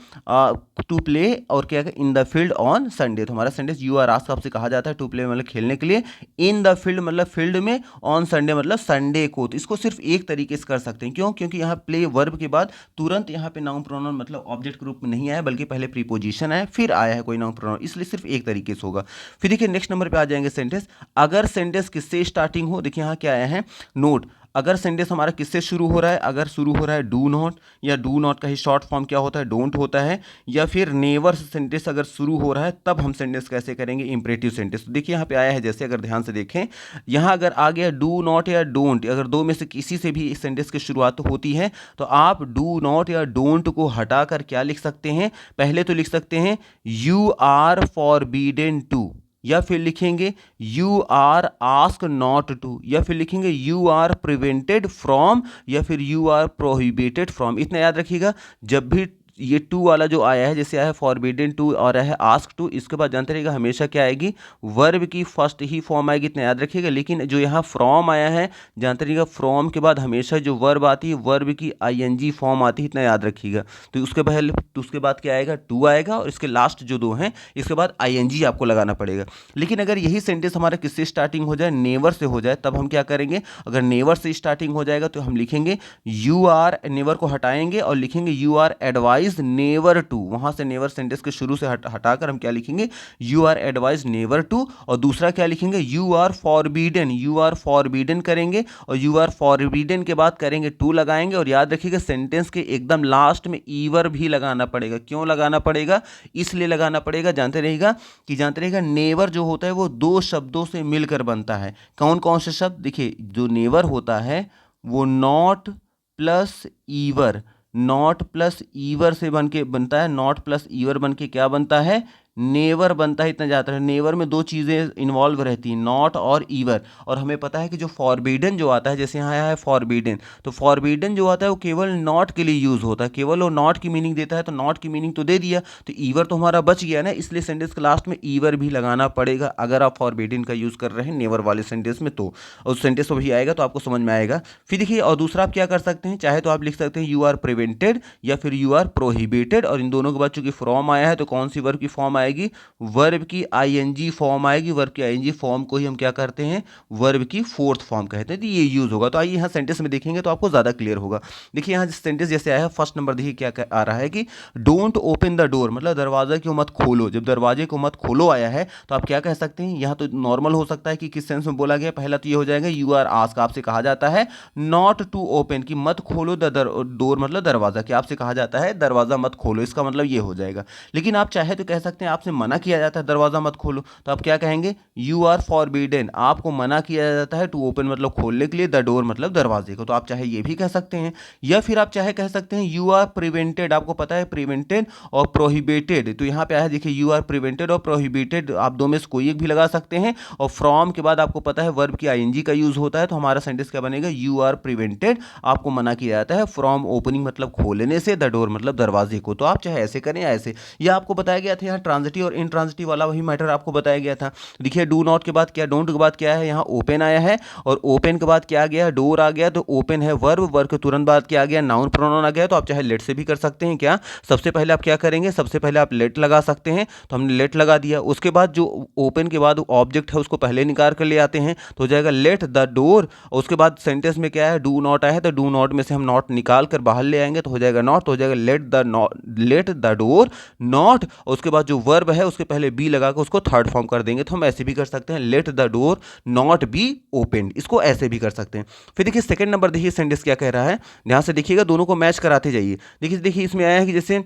टू प्ले, और क्या in the field on Sunday. तो हमारा सेंटेंस यू आर आस्क्ड आपसे कहा जाता है टू प्ले मतलब खेलने के लिए, इन द फील्ड मतलब फील्ड में, ऑन संडे मतलब संडे को। तो इसको सिर्फ एक तरीके से कर सकते हैं, क्यों, क्योंकि यहाँ प्ले वर्ब के बाद तुरंत यहाँ पे नाउन प्रोनाउन मतलब ऑब्जेक्ट के रूप में नहीं आया, बल्कि पहले प्रीपोजिशन है फिर आया है कोई नाउन प्रोनाउन, इसलिए सिर्फ एक तरीके से होगा। फिर देखिए नेक्स्ट नंबर पे आ जाएंगे सेंटेंस, अगर सेंटेंस किससे स्टार्टिंग हो। देखिए यहाँ क्या आया है, नोट, अगर सेंटेंस हमारा किससे शुरू हो रहा है, अगर शुरू हो रहा है डू नॉट, या डू नॉट का ही शॉर्ट फॉर्म क्या होता है, डोंट होता है, या फिर नेवर सेंटेंस अगर शुरू हो रहा है, तब हम सेंटेंस कैसे करेंगे, इंपरेटिव सेंटेंस। तो देखिए यहाँ पे आया है, जैसे अगर ध्यान से देखें, यहाँ अगर आ गया डू नॉट या डोंट, अगर दो में से किसी से भी इस सेंटेंस की शुरुआत होती है, तो आप डू नॉट या डोंट को हटाकर क्या लिख सकते हैं, पहले तो लिख सकते हैं यू आर फॉरबीडन टू, या फिर लिखेंगे you are ask not to, या फिर लिखेंगे यू आर प्रिवेंटेड फ्रॉम, या फिर यू आर प्रोहिबिटेड फ्रॉम। इतना याद रखिएगा, जब भी ये टू वाला जो आया है, जैसे आया है फॉरबिडन टू और आया है आस्क टू, इसके बाद जानते रहिएगा हमेशा क्या आएगी, वर्ब की फर्स्ट ही फॉर्म आएगी, इतना याद रखिएगा। लेकिन जो यहाँ फ्रॉम आया है, जानते रहिएगा फ्रॉम के बाद हमेशा जो वर्ब आती है, वर्ब की आईएनजी फॉर्म आती है, इतना याद रखिएगा। तो उसके पहले, तो उसके बाद क्या आएगा, टू आएगा, और इसके लास्ट जो दो हैं इसके बाद आईएनजी आपको लगाना पड़ेगा। लेकिन अगर यही सेंटेंस हमारा किससे स्टार्टिंग हो जाए, नेवर से हो जाए, तब हम क्या करेंगे, अगर नेवर से स्टार्टिंग हो जाएगा तो हम लिखेंगे यू आर, नेवर को हटाएंगे और लिखेंगे you are advise never to, वहां से नेवर सेंटेंस के शुरू से हटाकर हम क्या लिखेंगे, you are advise never to. और दूसरा क्या लिखेंगे, you are forbidden, you are forbidden करेंगे, और यू आर फॉरबीडन के बाद करेंगे टू लगाएंगे। और याद रखिएगा सेंटेंस के एकदम लास्ट में ईवर भी लगाना पड़ेगा। क्यों लगाना पड़ेगा, इसलिए लगाना पड़ेगा, जानते रहिएगा नेवर जो होता है वो दो शब्दों से मिलकर बनता है। कौन कौन से शब्द, देखिए जो नेवर होता है वो not plus ever, not plus ever से बन के बनता है, नॉट प्लस ईवर बन के क्या बनता है, नेवर बनता है। इतना जाता है, नेवर में दो चीज़ें इन्वॉल्व रहती हैं, नॉट और ईवर। और हमें पता है कि जो फॉरबिडन जो आता है, जैसे यहाँ आया है फॉरबिडन, तो फॉरबिडन जो आता है वो केवल नॉट के लिए यूज़ होता है, केवल वो नॉट की मीनिंग देता है। तो नॉट की मीनिंग तो दे दिया, तो ईवर तो हमारा बच गया ना, इसलिए सेंटेंस के लास्ट में ईवर भी लगाना पड़ेगा अगर आप फॉरबिडन का यूज़ कर रहे हैं नेवर वाले सेंटेंस में। तो उस सेंटेंस को भी आएगा तो आपको समझ में आएगा। फिर देखिए, और दूसरा आप क्या कर सकते हैं, चाहे तो आप लिख सकते हैं यू आर प्रिवेंटेड या फिर यू आर प्रोहिबिटेड। और इन दोनों के बाद चूंकि फ्रॉम आया है तो कौन सी वर्ब की फॉर्म आएगी, वर्ब की आईएनजी फॉर्म आएगी। वर्ब की आईएनजी फॉर्म को ही हम क्या करते हैं, वर्ब की फोर्थ फॉर्म कहते हैं। तो ये यूज होगा। तो आइए यहाँ सेंटेंस में देखेंगे तो आपको ज्यादा क्लियर होगा। देखिए यहाँ सेंटेंस जैसे आया है, फर्स्ट नंबर देखिए क्या आ रहा है कि डोंट ओपन द डोर, मतलब दरवाजा क्यों मत खोलो। जब दरवाजे को मत खोलो आया है तो आप क्या कह सकते हैं, यहाँ तो नॉर्मल हो सकता है कि किस सेंस में बोला गया। पहला तो ये हो जाएगा यू आर आस्क, आपसे कहा जाता है नॉट टू ओपन, कि मत खोलो द डोर मतलब दरवाजा, कि आपसे कहा जाता है दरवाजा मत खोलो, इसका मतलब ये हो जाएगा। लेकिन आप चाहे तो कह सकते हैं आपसे मना किया जाता है दरवाजा मत खोलो, तो आप क्या कहेंगे, यू आर फॉरबिडन, आपको मना किया जाता है टू ओपन मतलब खोलने के लिए, द डोर मतलब दरवाजे को। तो आप चाहे ये भी कह सकते हैं, या फिर आप चाहे कह सकते हैं यू आर प्रिवेंटेड। आपको पता है प्रिवेंटेड और प्रोहिबिटेड, तो यहाँ पे आया देखिए यू आर प्रिवेंटेड और प्रोहिबिटेड, आप दो में से कोई एक भी लगा सकते हैं। और फ्रॉम के बाद आपको पता है वर्ब की आईएनजी का यूज होता है, तो हमारा सेंटेंस क्या बनेगा, यू आर प्रिवेंटेड, आपको मना किया जाता है फ्रॉम ओपनिंग मतलब खोलने से, द डोर मतलब दरवाजे को। तो आप चाहे ऐसे करें या ऐसे, या आपको बताया गया था यहाँ ट्रांजिटिव और इनट्रांजिटिव वाला वही मैटर आपको बताया गया था। देखिए डू नॉट के बाद क्या, डोंट के बाद क्या है, यहाँ ओपन आया है, और ओपन के बाद क्या आ गया, डोर आ गया। तो ओपन है वर्ब, वर्ब के तुरंत बाद क्या आ गया, नाउन प्रोनाउन आ गया। तो आप चाहे लेट से भी कर सकते हैं। क्या सबसे पहले आप क्या करेंगे, सबसे पहले आप लेट लगा सकते हैं, तो हमने लेट लगा दिया। उसके बाद जो ओपन के बाद ऑब्जेक्ट है उसको पहले निकाल कर ले आते हैं, तो हो जाएगा लेट द डोर। उसके बाद सेंटेंस में क्या है, डू नॉट आया है, तो डू नॉट में से हम नॉट निकाल कर बाहर ले आएंगे, तो हो जाएगा नॉट, तो हो जाएगा लेट द डोर नॉट। उसके बाद जो वर्ब है उसके पहले बी लगा कर उसको थर्ड फॉर्म कर देंगे। तो हम ऐसे भी कर सकते हैं, let the door not be open, इसको ऐसे भी कर सकते हैं। फिर देखिए सेकंड नंबर, देखिए सेंटेंस क्या कह रहा है, ध्यान से देखिएगा, दोनों को मैच कराते जाइए। देखिए इसमें आया है कि जैसे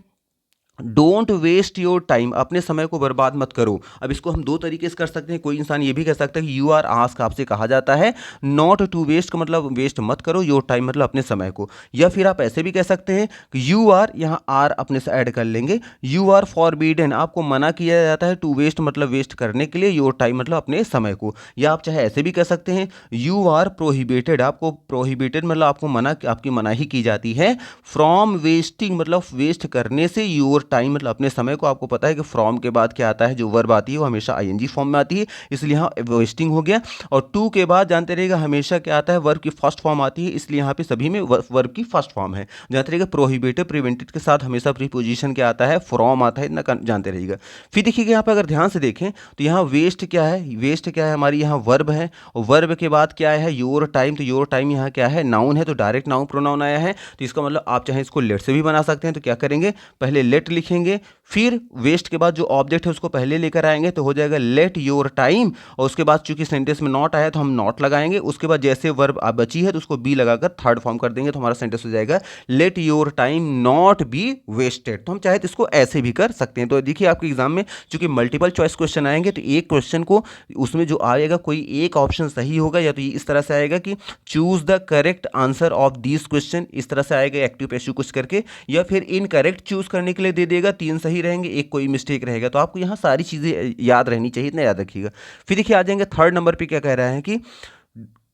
डोंट वेस्ट योर टाइम, अपने समय को बर्बाद मत करो। अब इसको हम दो तरीके से कर सकते हैं। कोई इंसान ये भी कह सकता है कि यू आर आस्क, आपसे कहा जाता है नॉट टू वेस्ट का मतलब वेस्ट मत करो, योर टाइम मतलब अपने समय को। या फिर आप ऐसे भी कह सकते हैं कि यू आर, यहाँ आर अपने से ऐड कर लेंगे, यू आर फॉरबिडन, आपको मना किया जाता है टू वेस्ट मतलब वेस्ट करने के लिए, योर टाइम मतलब अपने समय को। या आप चाहे ऐसे भी कह सकते हैं यू आर प्रोहिबिटेड, आपको प्रोहिबिटेड मतलब आपको मना, आपकी मनाही की जाती है फ्रॉम वेस्टिंग मतलब वेस्ट करने से, योर टाइम मतलब अपने समय को, आपको पता है कि फ्रॉम के बाद क्या आता है, जो वर्ब आती है वो हमेशा आईएनजी फॉर्म में आती है, इसलिए यहाँ वेस्टिंग हो गया। और टू के बाद जानते रहिएगा हमेशा क्या आता है, वर्ब की फर्स्ट फॉर्म आती है, इसलिए यहाँ पे सभी में वर्ब की फर्स्ट फॉर्म है। जानते रहिएगा प्रोहिबिटेड प्रिवेंटेड के साथ हमेशा प्रीपोजिशन क्या आता है, फ्रॉम आता है, इतना जानते रहिएगा। फिर देखिएगा यहाँ पे अगर ध्यान से देखें तो यहाँ वेस्ट क्या है, वेस्ट क्या है हमारी, यहाँ वर्ब है, और वर्ब के बाद क्या है, योर टाइम। तो योर टाइम यहाँ क्या है, नाउन है, तो डायरेक्ट नाउन प्रोनाउन आया है, तो इसका मतलब आप चाहे इसको लेट से भी बना सकते हैं। तो क्या करेंगे, पहले लेट लिखेंगे, फिर वेस्ट के बाद जो ऑब्जेक्ट है उसको पहले लेकर आएंगे, तो हो जाएगा लेट योर टाइम, और उसके बाद चूंकि सेंटेंस में नॉट आया तो हम नॉट लगाएंगे, उसके बाद जैसे वर्ब बची है तो उसको बी लगाकर थर्ड फॉर्म कर देंगे, तो हमारा सेंटेंस हो जाएगा let your time not be wasted. तो हम चाहे तो इसको ऐसे भी कर सकते हैं। तो देखिए आपके एग्जाम में चूंकि मल्टीपल चॉइस क्वेश्चन आएंगे, तो एक क्वेश्चन को उसमें जो आएगा कोई एक ऑप्शन सही होगा, या तो इस तरह से आएगा कि choose the correct answer of this question, इस तरह से आएगा एक्टिव पैसिव कुछ करके, या फिर इनकरेक्ट चूज करने के लिए दे देगा, 3 सही रहेंगे, एक कोई मिस्टेक रहेगा। तो आपको यहाँ सारी चीज़ें याद रहनी चाहिए, इतना याद रखिएगा। फिर देखिए आ जाएंगे थर्ड नंबर पे, क्या कह रहा है कि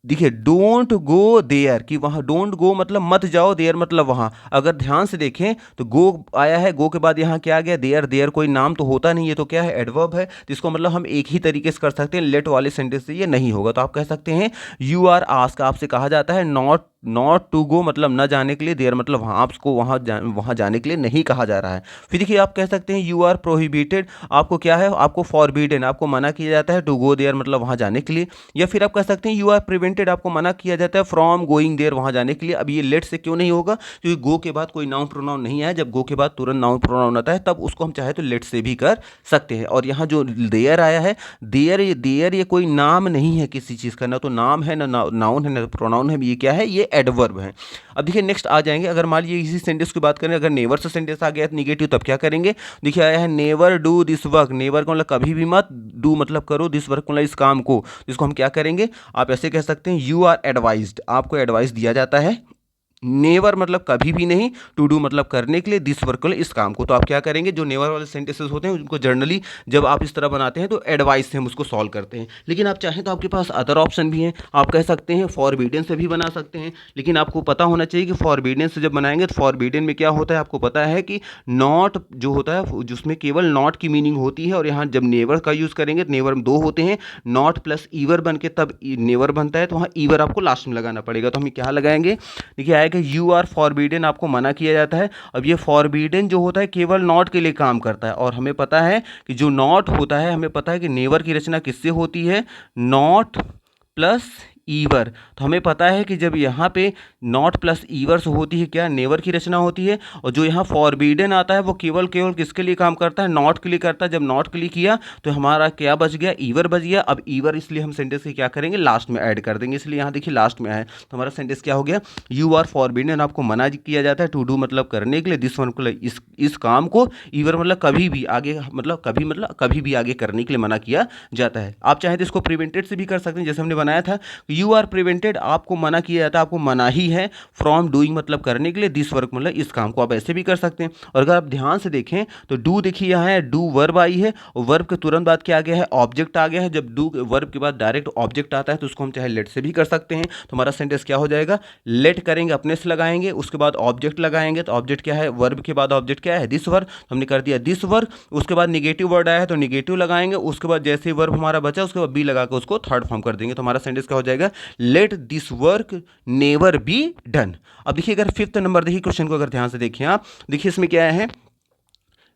देखिए डोंट गो देयर, कि वहाँ डोंट गो मतलब मत जाओ, देयर मतलब वहाँ। अगर ध्यान से देखें तो गो आया है, गो के बाद यहाँ क्या आ गया, देयर। देयर कोई नाम तो होता नहीं है, तो क्या है, एडवर्ब है, तो इसको मतलब हम एक ही तरीके से कर सकते हैं, लेट वाले सेंटेंस से ये नहीं होगा। तो आप कह सकते हैं यू आर आस्क, आपसे कहा जाता है नॉट टू गो मतलब न जाने के लिए, देयर मतलब वहाँ, आपको वहाँ जाने के लिए नहीं कहा जा रहा है। फिर देखिए आप कह सकते हैं यू आर प्रोहिबिटेड, आपको क्या है, आपको फॉरबिडन, आपको मना किया जाता है टू गो देयर मतलब वहाँ जाने के लिए। या फिर आप कह सकते हैं यू आर प्रिवेंटेड, आपको मना किया जाता है फ्रॉम गोइंग देयर वहाँ जाने के लिए। अब ये लेट से क्यों नहीं होगा, क्योंकि गो के बाद कोई नाउन प्रोनाउन नहीं आया, जब गो के बाद तुरंत नाउन प्रोनाउन आता है तब उसको हम चाहे तो लेट से भी कर सकते हैं। और यहाँ जो देयर आया है, देयर ये कोई नाम नहीं है किसी चीज़ का, ना तो नाम है, ना नाउन है, ना प्रोनाउन है, ये क्या है, ये एडवर्ब है। अब देखिए नेक्स्ट आ जाएंगे, अगर मान लीजिए इसी सेंटेंस की बात करें, अगर नेवर से सेंटेंस आ गया निगेटिव, तब क्या करेंगे। देखिए आया है never do this work, never का मतलब कभी भी मत, डू मतलब करो, दिस वर्क मतलब इस काम को, इसको हम क्या करेंगे, आप ऐसे कह सकते हैं यू आर एडवाइज्ड, आपको एडवाइस दिया जाता है। नेवर मतलब कभी भी नहीं, टू डू मतलब करने के लिए, दिस वर्क इस काम को। तो आप क्या करेंगे, जो नेवर वाले सेंटेंसेस होते हैं उनको जनरली जब आप इस तरह बनाते हैं तो एडवाइस से हम उसको सॉल्व करते हैं। लेकिन आप चाहें तो आपके पास अदर ऑप्शन भी हैं, आप कह सकते हैं फॉरबिडन से भी बना सकते हैं। लेकिन आपको पता होना चाहिए कि फॉरबिडन से जब बनाएंगे तो फॉरबिडन में क्या होता है, आपको पता है कि नॉट जो होता है जिसमें केवल नॉट की मीनिंग होती है, और यहाँ जब नेवर का यूज़ करेंगे तो नेवर दो होते हैं, नॉट प्लस ईवर बन के तब नेवर बनता है, तो वहाँ ईवर आपको लास्ट में लगाना पड़ेगा। तो हम क्या लगाएंगे, देखिए आएगा यू आर फॉरबिडन, आपको मना किया जाता है। अब ये फॉरबिडन जो होता है केवल नॉट के लिए काम करता है, और हमें पता है कि जो नॉट होता है, हमें पता है कि नेवर की रचना किससे होती है, नॉट प्लस ईवर। तो हमें पता है कि जब यहाँ पे नॉट प्लस ईवर से होती है क्या, नेवर की रचना होती है। और जो यहाँ फॉरबिडन आता है वो केवल किसके लिए काम करता है, नॉट के लिए करता है। जब नॉट के लिए किया तो हमारा क्या बच गया, ईवर बच गया। अब ईवर इसलिए हम सेंटेंस के क्या करेंगे, लास्ट में ऐड कर देंगे, इसलिए यहाँ देखिए लास्ट में आए तो हमारा सेंटेंस क्या हो गया, यू आर फॉरबिडन, आपको मना किया जाता है, टू डू मतलब करने के लिए, दिस वन को इस काम को, ईवर मतलब कभी भी आगे, मतलब कभी भी आगे करने के लिए मना किया जाता है। आप चाहे तो इसको प्रिवेंटेड से भी कर सकते हैं, जैसे हमने बनाया था यू आर प्रिवेंटेड, आपको मना किया जाता है, आपको मना ही है फ्रॉम डूइंग मतलब करने के लिए, दिस वर्क मतलब इस काम को, आप ऐसे भी कर सकते हैं। और अगर आप ध्यान से देखें तो डू देखिए यहाँ है, डू वर्ब आई है, और वर्ब के तुरंत बाद क्या आ गया है, ऑब्जेक्ट आ गया है। जब डू वर्ब के बाद डायरेक्ट ऑब्जेक्ट आता है तो उसको हम चाहे लेट से भी कर सकते हैं। तो हमारा सेंटेंस क्या हो जाएगा, लेट करेंगे अपने से लगाएंगे, उसके बाद ऑब्जेक्ट लगाएंगे, तो ऑब्जेक्ट क्या है, वर्ब के बाद ऑब्जेक्ट क्या है, दिस वर्क, हमने कर दिया दिस वर्क। उसके बाद निगेटिव वर्ड आया है तो निगेटिव लगाएंगे, उसके बाद जैसे वर्ब हमारा बचा उसके बाद बी लगा के उसको थर्ड फॉर्म कर देंगे। तो हमारा सेंटेंस क्या हो जाएगा, late this work never be done. अब देखिए अगर फिफ्थ नंबर देखिए क्वेश्चन को अगर ध्यान से देखिए आप, देखिए इसमें क्या है,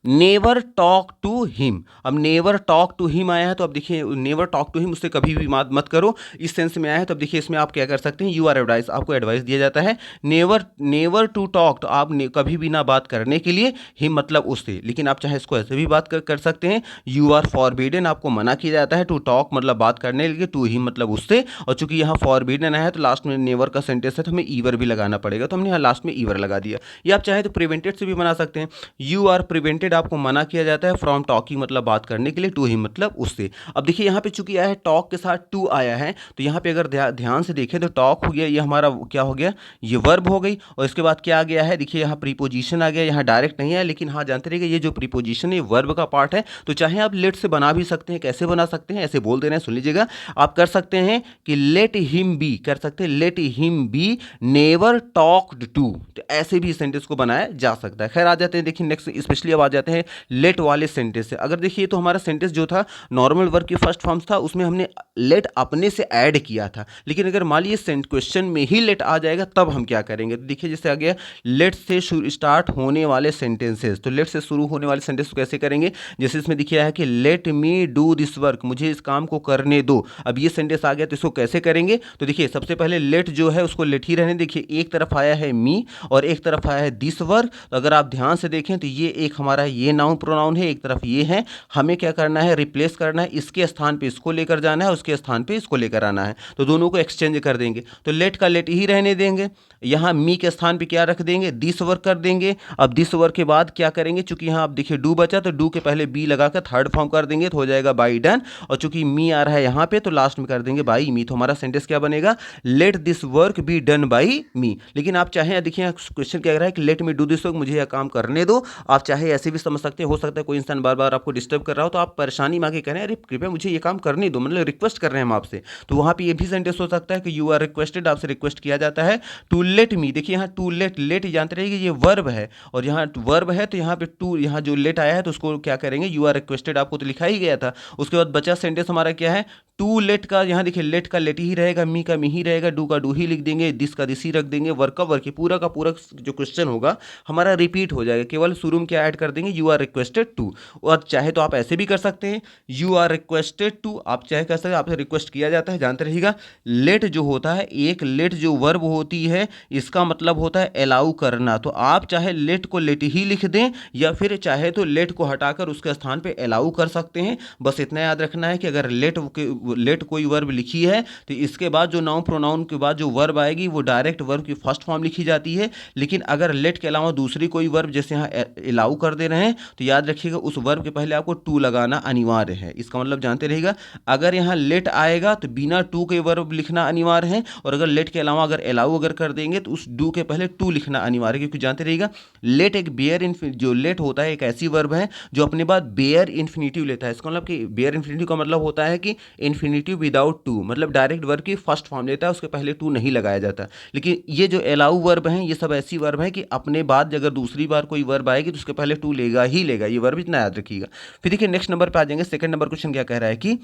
नेवर टॉक टू हिम। अब नेवर टॉक टू हिम आया है, तो अब देखिए नेवर टॉक टू हिम, उससे कभी भी मत करो, इस सेंस में आया है। तो अब देखिए इसमें आप क्या कर सकते हैं, यू आर एडवाइस, आपको एडवाइस दिया जाता है। नेवर टू टॉक, तो आप कभी भी ना बात करने के लिए, हिम मतलब उससे। लेकिन आप चाहे इसको ऐसे भी बात कर सकते हैं, यू आर फॉरबिडन, आपको मना किया जाता है, टू टॉक मतलब बात करने के लिए, टू हिम मतलब उससे। और चूंकि यहाँ फॉरबिडन आया है तो लास्ट में नेवर का सेंटेंस है तो हमें ईवर भी लगाना पड़ेगा, तो हमने यहाँ लास्ट में ईवर लगा दिया। ये आप चाहे तो प्रिवेंटेड से भी बना सकते हैं, यू आर प्रिवेंटेड, आपको मना किया जाता है फ्रॉम टॉकिंग मतलब बात करने के लिए, टू हिम मतलब उससे। अब देखिए यहाँ पे चूंकि आया है टॉक के साथ टू आया है, तो यहाँ पे अगर ध्यान से देखें तो टॉक हो गया, ये हमारा क्या हो गया, ये वर्ब हो गई। और इसके बाद क्या आ गया है, देखिए यहाँ प्रीपोजिशन आ गया, यहाँ डायरेक्ट नहीं है, लेकिन हाँ जानते रहिए ये जो प्रीपोजिशन है वर्ब का पार्ट है। तो चाहे आप लेट से बना भी सकते हैं, कैसे बना सकते हैं, ऐसे बोल दे रहे हैं, सुन लीजिएगा। आप कर सकते हैं कि लेट हिम बी, कर सकते हैं let him be never talked to, तो ऐसे भी सेंटेंस को बनाया जा सकता है। खैर आ जाते हैं, देखिए नेक्स्ट स्पेशली अब आ जाते हैं लेट वाले सेंटेंस से। अगर देखिए तो हमारा सेंटेंस जो था नॉर्मल वर्ब की फर्स्ट फॉर्म्स था, उसमें हमने लेट अपने से ऐड किया था, लेकिन अगर मान लीजिए क्वेश्चन में ही लेट आ जाएगा तब हम क्या करेंगे। तो देखिए जैसे आ गया लेट से स्टार्ट होने वाले सेंटेंसेस, तो लेट से शुरू होने वाले सेंटेंस कैसे करेंगे, जैसे इसमें दिख रहा है कि late me do this work, मुझे इस काम को करने दो। अब ये सेंटेंस आ गया तो इसको कैसे करेंगे, तो देखिए सबसे पहले लेट जो है उसको लेट ही रहने, देखिए एक तरफ आया है मी और एक तरफ आया है दिस वर्क। तो अगर आप ध्यान से देखें तो ये एक हमारा ये नाउन प्रोनाउन है, एक तरफ ये है, हमें क्या करना है, रिप्लेस करना है, इसके स्थान पे इसको लेकर जाना है, उसके स्थान पे इसको लेकर आना है, तो दोनों को एक्सचेंज कर देंगे। तो लेट का लेट ही रहने देंगे, यहाँ मी के स्थान पे क्या रख देंगे, दिस वर्क कर देंगे। अब दिस वर्क के बाद क्या करेंगे, चूंकि यहाँ आप देखिए डू बचा तो डू के पहले बी लगाकर थर्ड फॉर्म कर देंगे तो हो जाएगा बाई डन, और चूंकि मी आ रहा है यहाँ पे तो लास्ट में कर देंगे बाई मी। तो हमारा सेंटेंस क्या बनेगा, let this work be done by me. लेकिन आप चाहे देखिए क्वेश्चन क्या कह रहा है कि late me do this work, मुझे यह काम करने दो। आप चाहे ऐसे भी समझ सकते हैं, हो सकता है कोई इंसान बार बार आपको डिस्टर्ब कर रहा हो तो आप परेशानी में आके कह रहे हैं अरे कृपया मुझे ये काम करने दो, मतलब रिक्वेस्ट कर रहे हैं हम आपसे, तो वहाँ पे ये भी सेंटेंस हो सकता है कि यू आर रिक्वेस्टेड, आपसे रिक्वेस्ट किया जाता है टू लेट मी। देखिए यहाँ टू लेट, लेट जानते रहिए ये वर्ब है और यहाँ वर्ब है, तो यहाँ पे टू, यहाँ जो लेट आया है तो उसको क्या करेंगे, यू आर रिक्वेस्टेड, आपको तो लिखा ही गया था। उसके बाद बचा सेंटेंस हमारा क्या है, टू लेट का, यहाँ देखिए लेट का लेट ही रहेगा, मी का मी ही रहेगा, डू का डू ही लिख देंगे, दिस का दिस ही रख देंगे, वर्क का वर्क ही, पूरा का पूरा जो क्वेश्चन होगा हमारा रिपीट हो जाएगा, केवल शुरू में क्या ऐड कर देंगे, यू आर रिक्वेस्टेड टू। और चाहे तो आप ऐसे भी कर सकते हैं, यू आर रिक्वेस्टेड टू, आप चाहे कर सकते हैं, आपसे रिक्वेस्ट किया जाता है, जानते रहिएगा लेट जो होता है, एक लेट जो वर्ब होती है इसका मतलब होता है अलाउ करना। तो आप चाहे लेट को लेट ही लिख दें या फिर चाहे तो लेट को हटाकर उसके स्थान पे अलाउ कर सकते हैं। बस इतना याद रखना है कि अगर लेट कोई वर्ब लिखी है तो इसके बाद जो नाउन प्रोनाउन के बाद जो वर्ब आएगी वो डायरेक्ट वर्ब की फर्स्ट फॉर्म लिखी जाती है। लेकिन अगर लेट के अलावा दूसरी कोई वर्ब जैसे यहाँ अलाउ कर दे रहे हैं तो याद रखिएगा उस वर्ब के पहले आपको टू लगाना अनिवार्य है। इसका मतलब जानते रहिएगा, अगर यहाँ लेट आएगा तो बिना टू के वर्ब लिखना अनिवार्य है, और अगर लेट के अलावा अगर अलाउ अगर कर देंगे तो उस डू के पहले टू लिखना अनिवार्य है। क्योंकि जानते रहिएगा लेट एक बेयर जो लेट होता है एक ऐसी वर्ब है जो अपने बाद बेयर इन्फिनिटिव लेता है। इसका मतलब कि बेयर इन्फिनिटिव का मतलब होता है कि इन्फिनिटिव विदाउट टू, मतलब डायरेक्ट वर्ब की फर्स्ट फॉर्म लेता है, उसके पहले टू नहीं लगाया जाता। लेकिन ये जो अलाउ वर्ब हैं ये सब ऐसी वर्ब है कि अपने बाद अगर दूसरी बार कोई वर्ब आएगी तो उसके पहले टू लेगा ही लेगा, ये वर्ब इतना याद रखिएगा। फिर देखिए नेक्स्ट नंबर पे आ जाएंगे, सेकंड नंबर क्वेश्चन क्या कह रहा है कि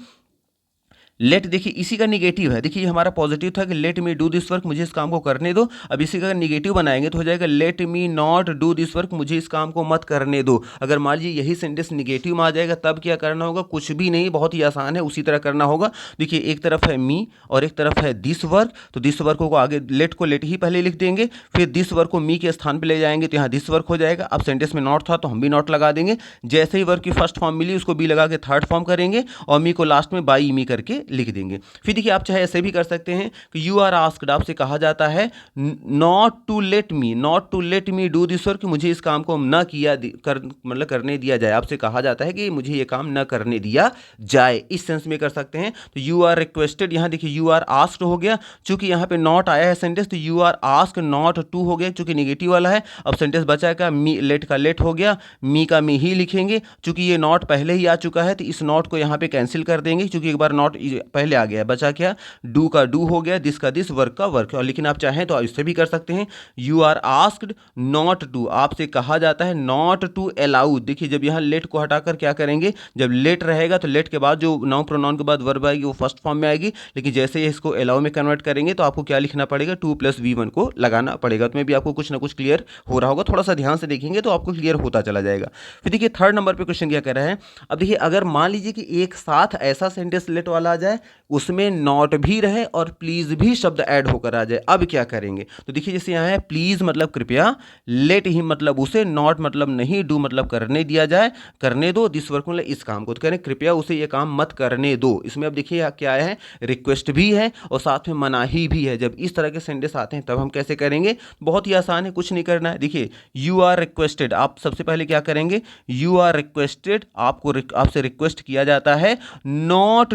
लेट, देखिए इसी का निगेटिव है, देखिए हमारा पॉजिटिव था कि late me do this work, मुझे इस काम को करने दो। अब इसी का निगेटिव बनाएंगे तो हो जाएगा let me not do this work, मुझे इस काम को मत करने दो। अगर मान लीजिए यही सेंटेंस निगेटिव में आ जाएगा तब क्या करना होगा, कुछ भी नहीं, बहुत ही आसान है, उसी तरह करना होगा। देखिए एक तरफ है मी और एक तरफ है दिस वर्क, तो दिस वर्क को आगे लेट को लेट ही पहले लिख देंगे, फिर दिस वर्क को मी के स्थान पर ले जाएंगे तो यहाँ दिस वर्क हो जाएगा। अब सेंटेंस में नॉट था तो हम भी नॉट लगा देंगे, जैसे ही वर्क की फर्स्ट फॉर्म मिली उसको बी लगा के थर्ड फॉर्म करेंगे और मी को लास्ट में बाई मी करके लिख देंगे। फिर देखिए आप चाहे ऐसे भी कर सकते हैं कि यू आर आस्क्ड, आपसे कहा जाता है not to let me do this work, मुझे इस काम को ना किया मतलब करने दिया जाए। आपसे कहा जाता है कि मुझे ये काम ना करने दिया जाए, इस सेंस में कर सकते हैं। तो यू आर रिक्वेस्टेड, यहाँ देखिए यू आर आस्क्ड हो गया, चूंकि यहाँ पे नॉट आया है सेंटेंस तो you are asked not to हो गया, चूंकि निगेटिव वाला है। अब सेंटेंस बचा का मी, लेट का लेट हो गया, मी का मी ही लिखेंगे, चूंकि ये नॉट पहले ही आ चुका है तो इस नॉट को यहाँ पे कैंसिल कर देंगे, चूंकि एक बार नॉट पहले आ गया है। बचा क्या, डू का डू हो गया, दिस का दिस, वर्क का वर्क। और लेकिन आप चाहें तो इससे भी कर सकते हैं, you are asked not to, आपसे कहा जाता है नॉट टू अलाउ। देखिए जब यहाँ लेट को हटाकर क्या करेंगे, जब लेट रहेगा तो लेट के बाद जो नाउन प्रोनाउन के बाद वर्ब आएगी वो फर्स्ट फॉर्म में आएगी, लेकिन जैसे ही इसको अलाउ में कन्वर्ट करेंगे तो आपको क्या लिखना पड़ेगा, टू प्लस V1 को लगाना पड़ेगा। तो में भी आपको कुछ ना कुछ क्लियर हो रहा होगा, थोड़ा सा ध्यान से देखेंगे तो आपको क्लियर होता चला जाएगा। फिर देखिए थर्ड नंबर पे क्वेश्चन क्या कह रहा है, अब देखिए अगर मान लीजिए कि एक साथ ऐसा सेंटेंस लेट वाला आ जाए उसमें नॉट भी रहे और प्लीज भी शब्द ऐड होकर आ जाए, अब क्या करेंगे। तो देखिए जैसे यहाँ है प्लीज मतलब कृपया, लेट ही मतलब उसे, नॉट मतलब नहीं, डू मतलब करने दिया जाए, करने दो, दिस वर्क मतलब इस काम को, तो कह रहे कृपया उसे ये काम मत करने दो। इसमें अब देखिए क्या है, रिक्वेस्ट भी है और साथ में मनाही भी है। जब इस तरह के सेंटेंस आते हैं तब हम कैसे करेंगे, बहुत ही आसान है, कुछ नहीं करना है। देखिए यू आर रिक्वेस्टेड, आप सबसे पहले क्या करेंगे, यू आर रिक्वेस्टेड, आपको आपसे रिक्वेस्ट किया जाता है नॉट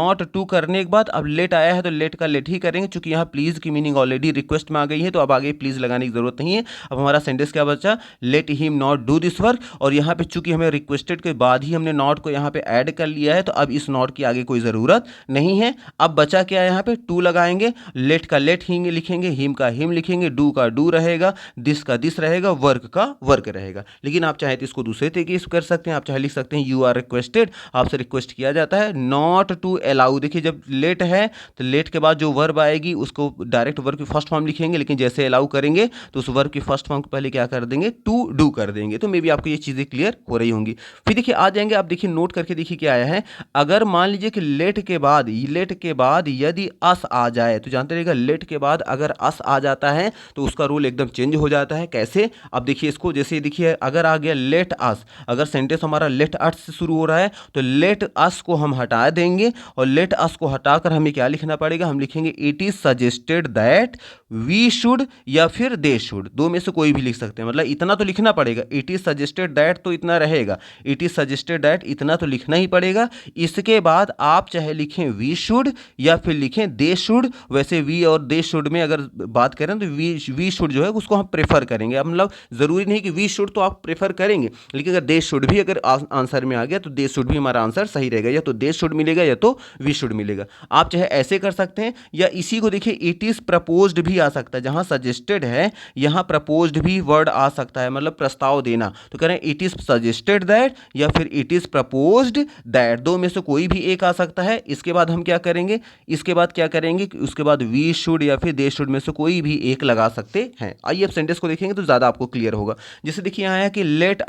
नॉट टू करने के बाद अब लेट आया है तो लेट का लेट ही करेंगे, क्योंकि यहाँ प्लीज की मीनिंग ऑलरेडी रिक्वेस्ट में आ गई है, तो अब आगे प्लीज लगाने की जरूरत नहीं है। अब हमारा सेंटेंस क्या बचा, let him not do this work, और यहाँ पे चूंकि हमें रिक्वेस्टेड के बाद ही हमने नॉट को यहाँ पे ऐड कर लिया है, तो अब इस नॉट की आगे कोई ज़रूरत नहीं है। अब बचा क्या है, यहाँ पे टू लगाएंगे, लेट का लेट ही लिखेंगे, हिम का हिम लिखेंगे, डू का डू रहेगा, दिस का दिस रहेगा, वर्क का वर्क रहेगा। लेकिन आप चाहे तो इसको दूसरे तरीके से कर सकते हैं, आप चाहे लिख सकते हैं यू आर रिक्वेस्टेड, आपसे रिक्वेस्ट किया जाता है नॉट टू अलाउ। देखिए जब लेट है तो लेट के बाद जो वर्ब आएगी उसको डायरेक्ट वर्ब की फर्स्ट फॉर्म लिखेंगे, लेकिन जैसे अलाउ करेंगे तो उस वर्ब की फर्स्ट फॉर्म को पहले क्या कर देंगे, टू डू कर देंगे। तो मे बी आपको ये चीज़ें क्लियर हो रही होंगी। फिर देखिए आ जाएंगे, आप देखिए नोट करके देखिए क्या आया है, अगर मान लीजिए कि लेट के बाद यदि अस आ जाए, तो जानते रहिएगा लेट के बाद अगर अस आ जाता है तो उसका रूल एकदम चेंज हो जाता है। कैसे, अब देखिए इसको, जैसे देखिए अगर आ गया लेट अस, अगर सेंटेंस हमारा लेट अस से शुरू हो रहा है तो लेट अस को हम हटा देंगे, और लेट अस को हटाकर हमें क्या लिखना पड़ेगा, हम लिखेंगे it is suggested that we should या फिर दे शुड, दो में से कोई भी लिख सकते हैं, मतलब इतना तो लिखना पड़ेगा। इट इज सजेस्टेड दैट तो इतना रहेगा, इट इज सजेस्टेड दैट इतना तो लिखना ही पड़ेगा। इसके बाद आप चाहे लिखें वी शुड या फिर लिखें दे शुड। वैसे वी और दे शुड में अगर बात करें तो वी शुड जो है उसको हम प्रेफर करेंगे, मतलब ज़रूरी नहीं कि वी शुड तो आप प्रेफर करेंगे, लेकिन अगर दे शुड भी अगर आंसर में आ गया तो दे शुड भी हमारा आंसर सही रहेगा, या तो दे शुड मिलेगा या तो वी शुड मिलेगा। आप चाहे ऐसे कर सकते हैं, या इसी को देखिए इट इज़ प्रपोज्ड भी आ सकता है, जहाँ सजेस्टेड है यहाँ प्रपोज्ड भी वर्ड आ सकता है, मतलब प्रस्ताव देना। तो कह रहे हैं इट इज़ सजेस्टेड दैट या फिर इट इज़ प्रपोज्ड दैट, दो में से कोई भी एक आ सकता है। इसके बाद हम क्या करेंगे, इसके बाद क्या करेंगे कि उसके बाद वी शुड या फिर दे शुड में से कोई भी एक लगा सकते हैं। आइए अब सेंटेंस को देखेंगे तो ज़्यादा आपको क्लियर होगा। जैसे देखिए यहाँ है कि let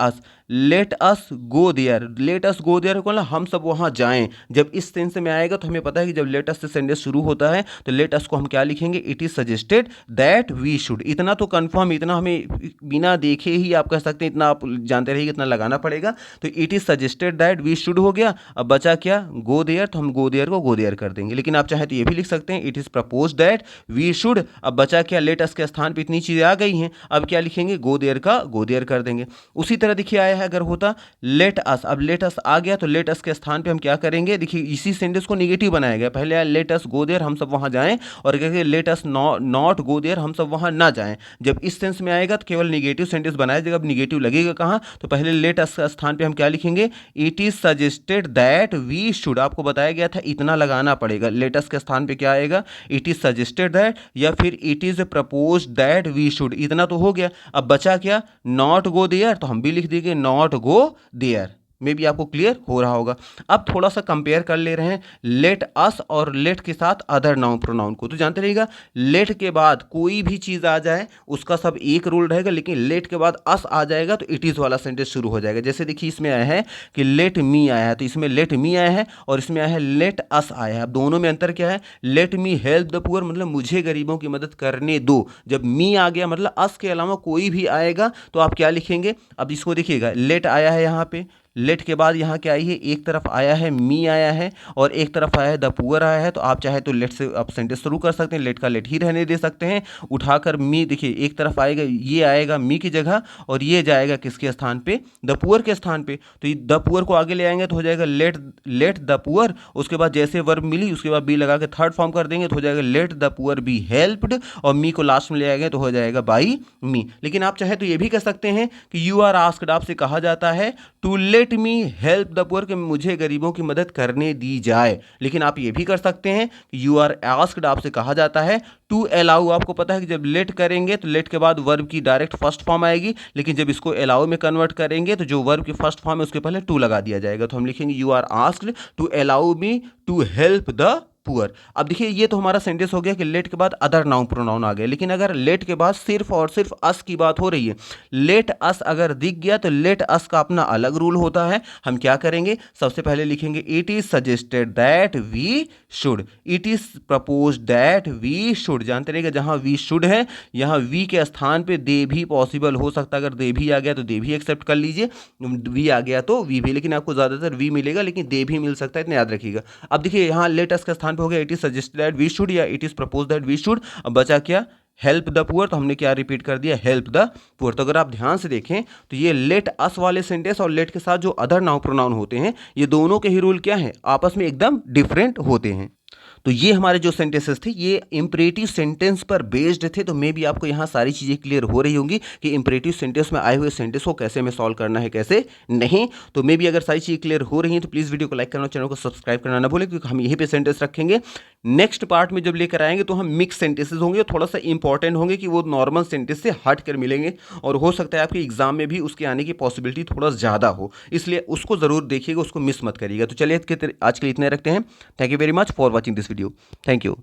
us go there, let us go there को ना हम सब वहाँ जाएं, जब इस सेंस में आएगा तो हमें पता है कि जब लेट अस से सेंटेंस शुरू होता है तो लेट अस को हम क्या लिखेंगे, it is suggested that we should. इतना तो कंफर्म, इतना हमें बिना देखे ही आप कह सकते हैं, इतना आप जानते रहिए इतना लगाना पड़ेगा। तो it is suggested that we should हो गया। अब बचा क्या, गो देयर, तो हम गो देयर को गो देयर कर देंगे, लेकिन आप चाहे तो ये भी लिख सकते हैं it is propose that we should. अब बचा क्या, लेट अस के स्थान पर इतनी चीज़ें आ गई हैं, अब क्या लिखेंगे, गो देयर का गो देयर कर देंगे। उसी तरह देखिए आया है अगर होता लेट अस, अब लेट अस आ गया तो लेट अस के स्थान पे हम क्या करेंगे, देखिए इसी सेंटेंस को नेगेटिव बनाया गया। पहले आया लेट अस गो देयर, हम सब वहां जाएं, और कहेंगे let us not go there, हम सब वहां ना जाएं। जब इस सेंस में आएगा तो केवल नेगेटिव सेंटेंस बनाया जाएगा। अब नेगेटिव लगेगा कहां, तो पहले लेट अस के स्थान पे हम क्या लिखेंगे, it is suggested that we should. आपको बताया गया था इतना लगाना पड़ेगा, लेट अस के स्थान पे क्या आएगा, इट इज सजेस्टेड दैट या फिर it is proposed that we should, इतना तो हो गया। अब बचा क्या, नॉट गो देयर, तो हम भी लिख देंगे not go there. Maybe आपको क्लियर हो रहा होगा। अब थोड़ा सा कंपेयर कर ले रहे हैं लेट अस और लेट के साथ अदर नाउन प्रोनाउन को। तो जानते रहिएगा लेट के बाद कोई भी चीज़ आ जाए उसका सब एक रूल रहेगा, लेकिन लेट के बाद अस आ जाएगा तो इट इज़ वाला सेंटेंस शुरू हो जाएगा। जैसे देखिए इसमें आया है कि लेट मी आया है, तो इसमें लेट मी आया है और इसमें आया है लेट अस आया है। अब दोनों में अंतर क्या है, late me help the poor मतलब मुझे गरीबों की मदद करने दो। जब मी आ गया मतलब अस के अलावा कोई भी आएगा तो आप क्या लिखेंगे। अब इसको देखिएगा, लेट आया है यहाँ पे, लेट के बाद यहाँ क्या आई है, एक तरफ आया है मी आया है और एक तरफ आया है द पुअर आया है। तो आप चाहे तो लेट से आप सेंटेंस शुरू कर सकते हैं, लेट का लेट ही रहने दे सकते हैं, उठाकर मी, देखिए एक तरफ आएगा, ये आएगा मी की जगह और ये जाएगा किसके स्थान पे, द पुअर के स्थान पे। तो द पुअर को आगे ले आएंगे तो हो जाएगा लेट द पुअर, उसके बाद जैसे वर्ब मिली उसके बाद बी लगा के थर्ड फॉर्म कर देंगे तो हो जाएगा let the poor be helped, और मी को लास्ट में ले आएंगे तो हो जाएगा बाई मी। लेकिन आप चाहे तो ये भी कह सकते हैं कि यू आर आस्क्ड, आपसे कहा जाता है to let me help the poor, कि मुझे गरीबों की मदद करने दी जाए। लेकिन आप ये भी कर सकते हैं कि यू आर आस्क्ड, आपसे कहा जाता है टू अलाउ। आपको पता है कि जब लेट करेंगे तो लेट के बाद वर्ब की डायरेक्ट फर्स्ट फॉर्म आएगी, लेकिन जब इसको अलाउ में कन्वर्ट करेंगे तो जो वर्ब की फर्स्ट फॉर्म है उसके पहले टू लगा दिया जाएगा। तो हम लिखेंगे you are asked to allow me to help the poor. अब देखिए ये तो हमारा सेंटेंस हो गया कि लेट के बाद अदर नाउन प्रोनाउन आ गया, लेकिन अगर लेट के बाद सिर्फ और सिर्फ अस की बात हो रही है, लेट अस अगर दिख गया तो लेट अस का अपना अलग रूल होता है। हम क्या करेंगे, सबसे पहले लिखेंगे it is suggested that we should, it is propose that we should. जानते रहिएगा जहां वी शुड है यहाँ वी के स्थान पे दे भी पॉसिबल हो सकता है, अगर दे भी आ गया तो दे भी एक्सेप्ट कर लीजिए, वी आ गया तो वी भी, लेकिन आपको ज़्यादातर वी मिलेगा लेकिन दे भी मिल सकता है, इतना याद रखिएगा। अब देखिए यहाँ लेट अस का स्थान हो गया it is suggested that we should या it is propose that we should. अब बचा क्या, हेल्प द पुअर, तो हमने क्या रिपीट कर दिया, हेल्प द पुअर। तो अगर आप ध्यान से देखें तो ये लेट अस वाले सेंटेंस और लेट के साथ जो अदर नाउन प्रोनाउन होते हैं, ये दोनों के ही रूल क्या है, आपस में एकदम डिफरेंट होते हैं। तो ये हमारे जो सेंटेंसेस थे ये इंपरेटिव सेंटेंस पर बेस्ड थे। तो मे भी आपको यहाँ सारी चीज़ें क्लियर हो रही होंगी कि इंपरेटिव सेंटेंस में आए हुए सेंटेंस को कैसे हमें सॉल्व करना है, कैसे नहीं। तो मे भी अगर सारी चीज़ें क्लियर हो रही हैं तो प्लीज़ वीडियो को लाइक करना, चैनल को सब्सक्राइब करना ना भूलें, क्योंकि हम यहीं पे सेंटेंस रखेंगे। नेक्स्ट पार्ट में जब लेकर आएंगे तो हम मिक्स सेंटेंसेस होंगे, थोड़ा सा इंपॉर्टेंट होंगे कि वो नॉर्मल सेंटेंस से हट कर मिलेंगे, और हो सकता है आपके एग्जाम में भी उसके आने की पॉसिबिलिटी थोड़ा ज़्यादा हो, इसलिए उसको ज़रूर देखिएगा, उसको मिस मत करिएगा। तो चलिए आज के लिए इतने रखते हैं। Thank you very much for watching this video. Thank you.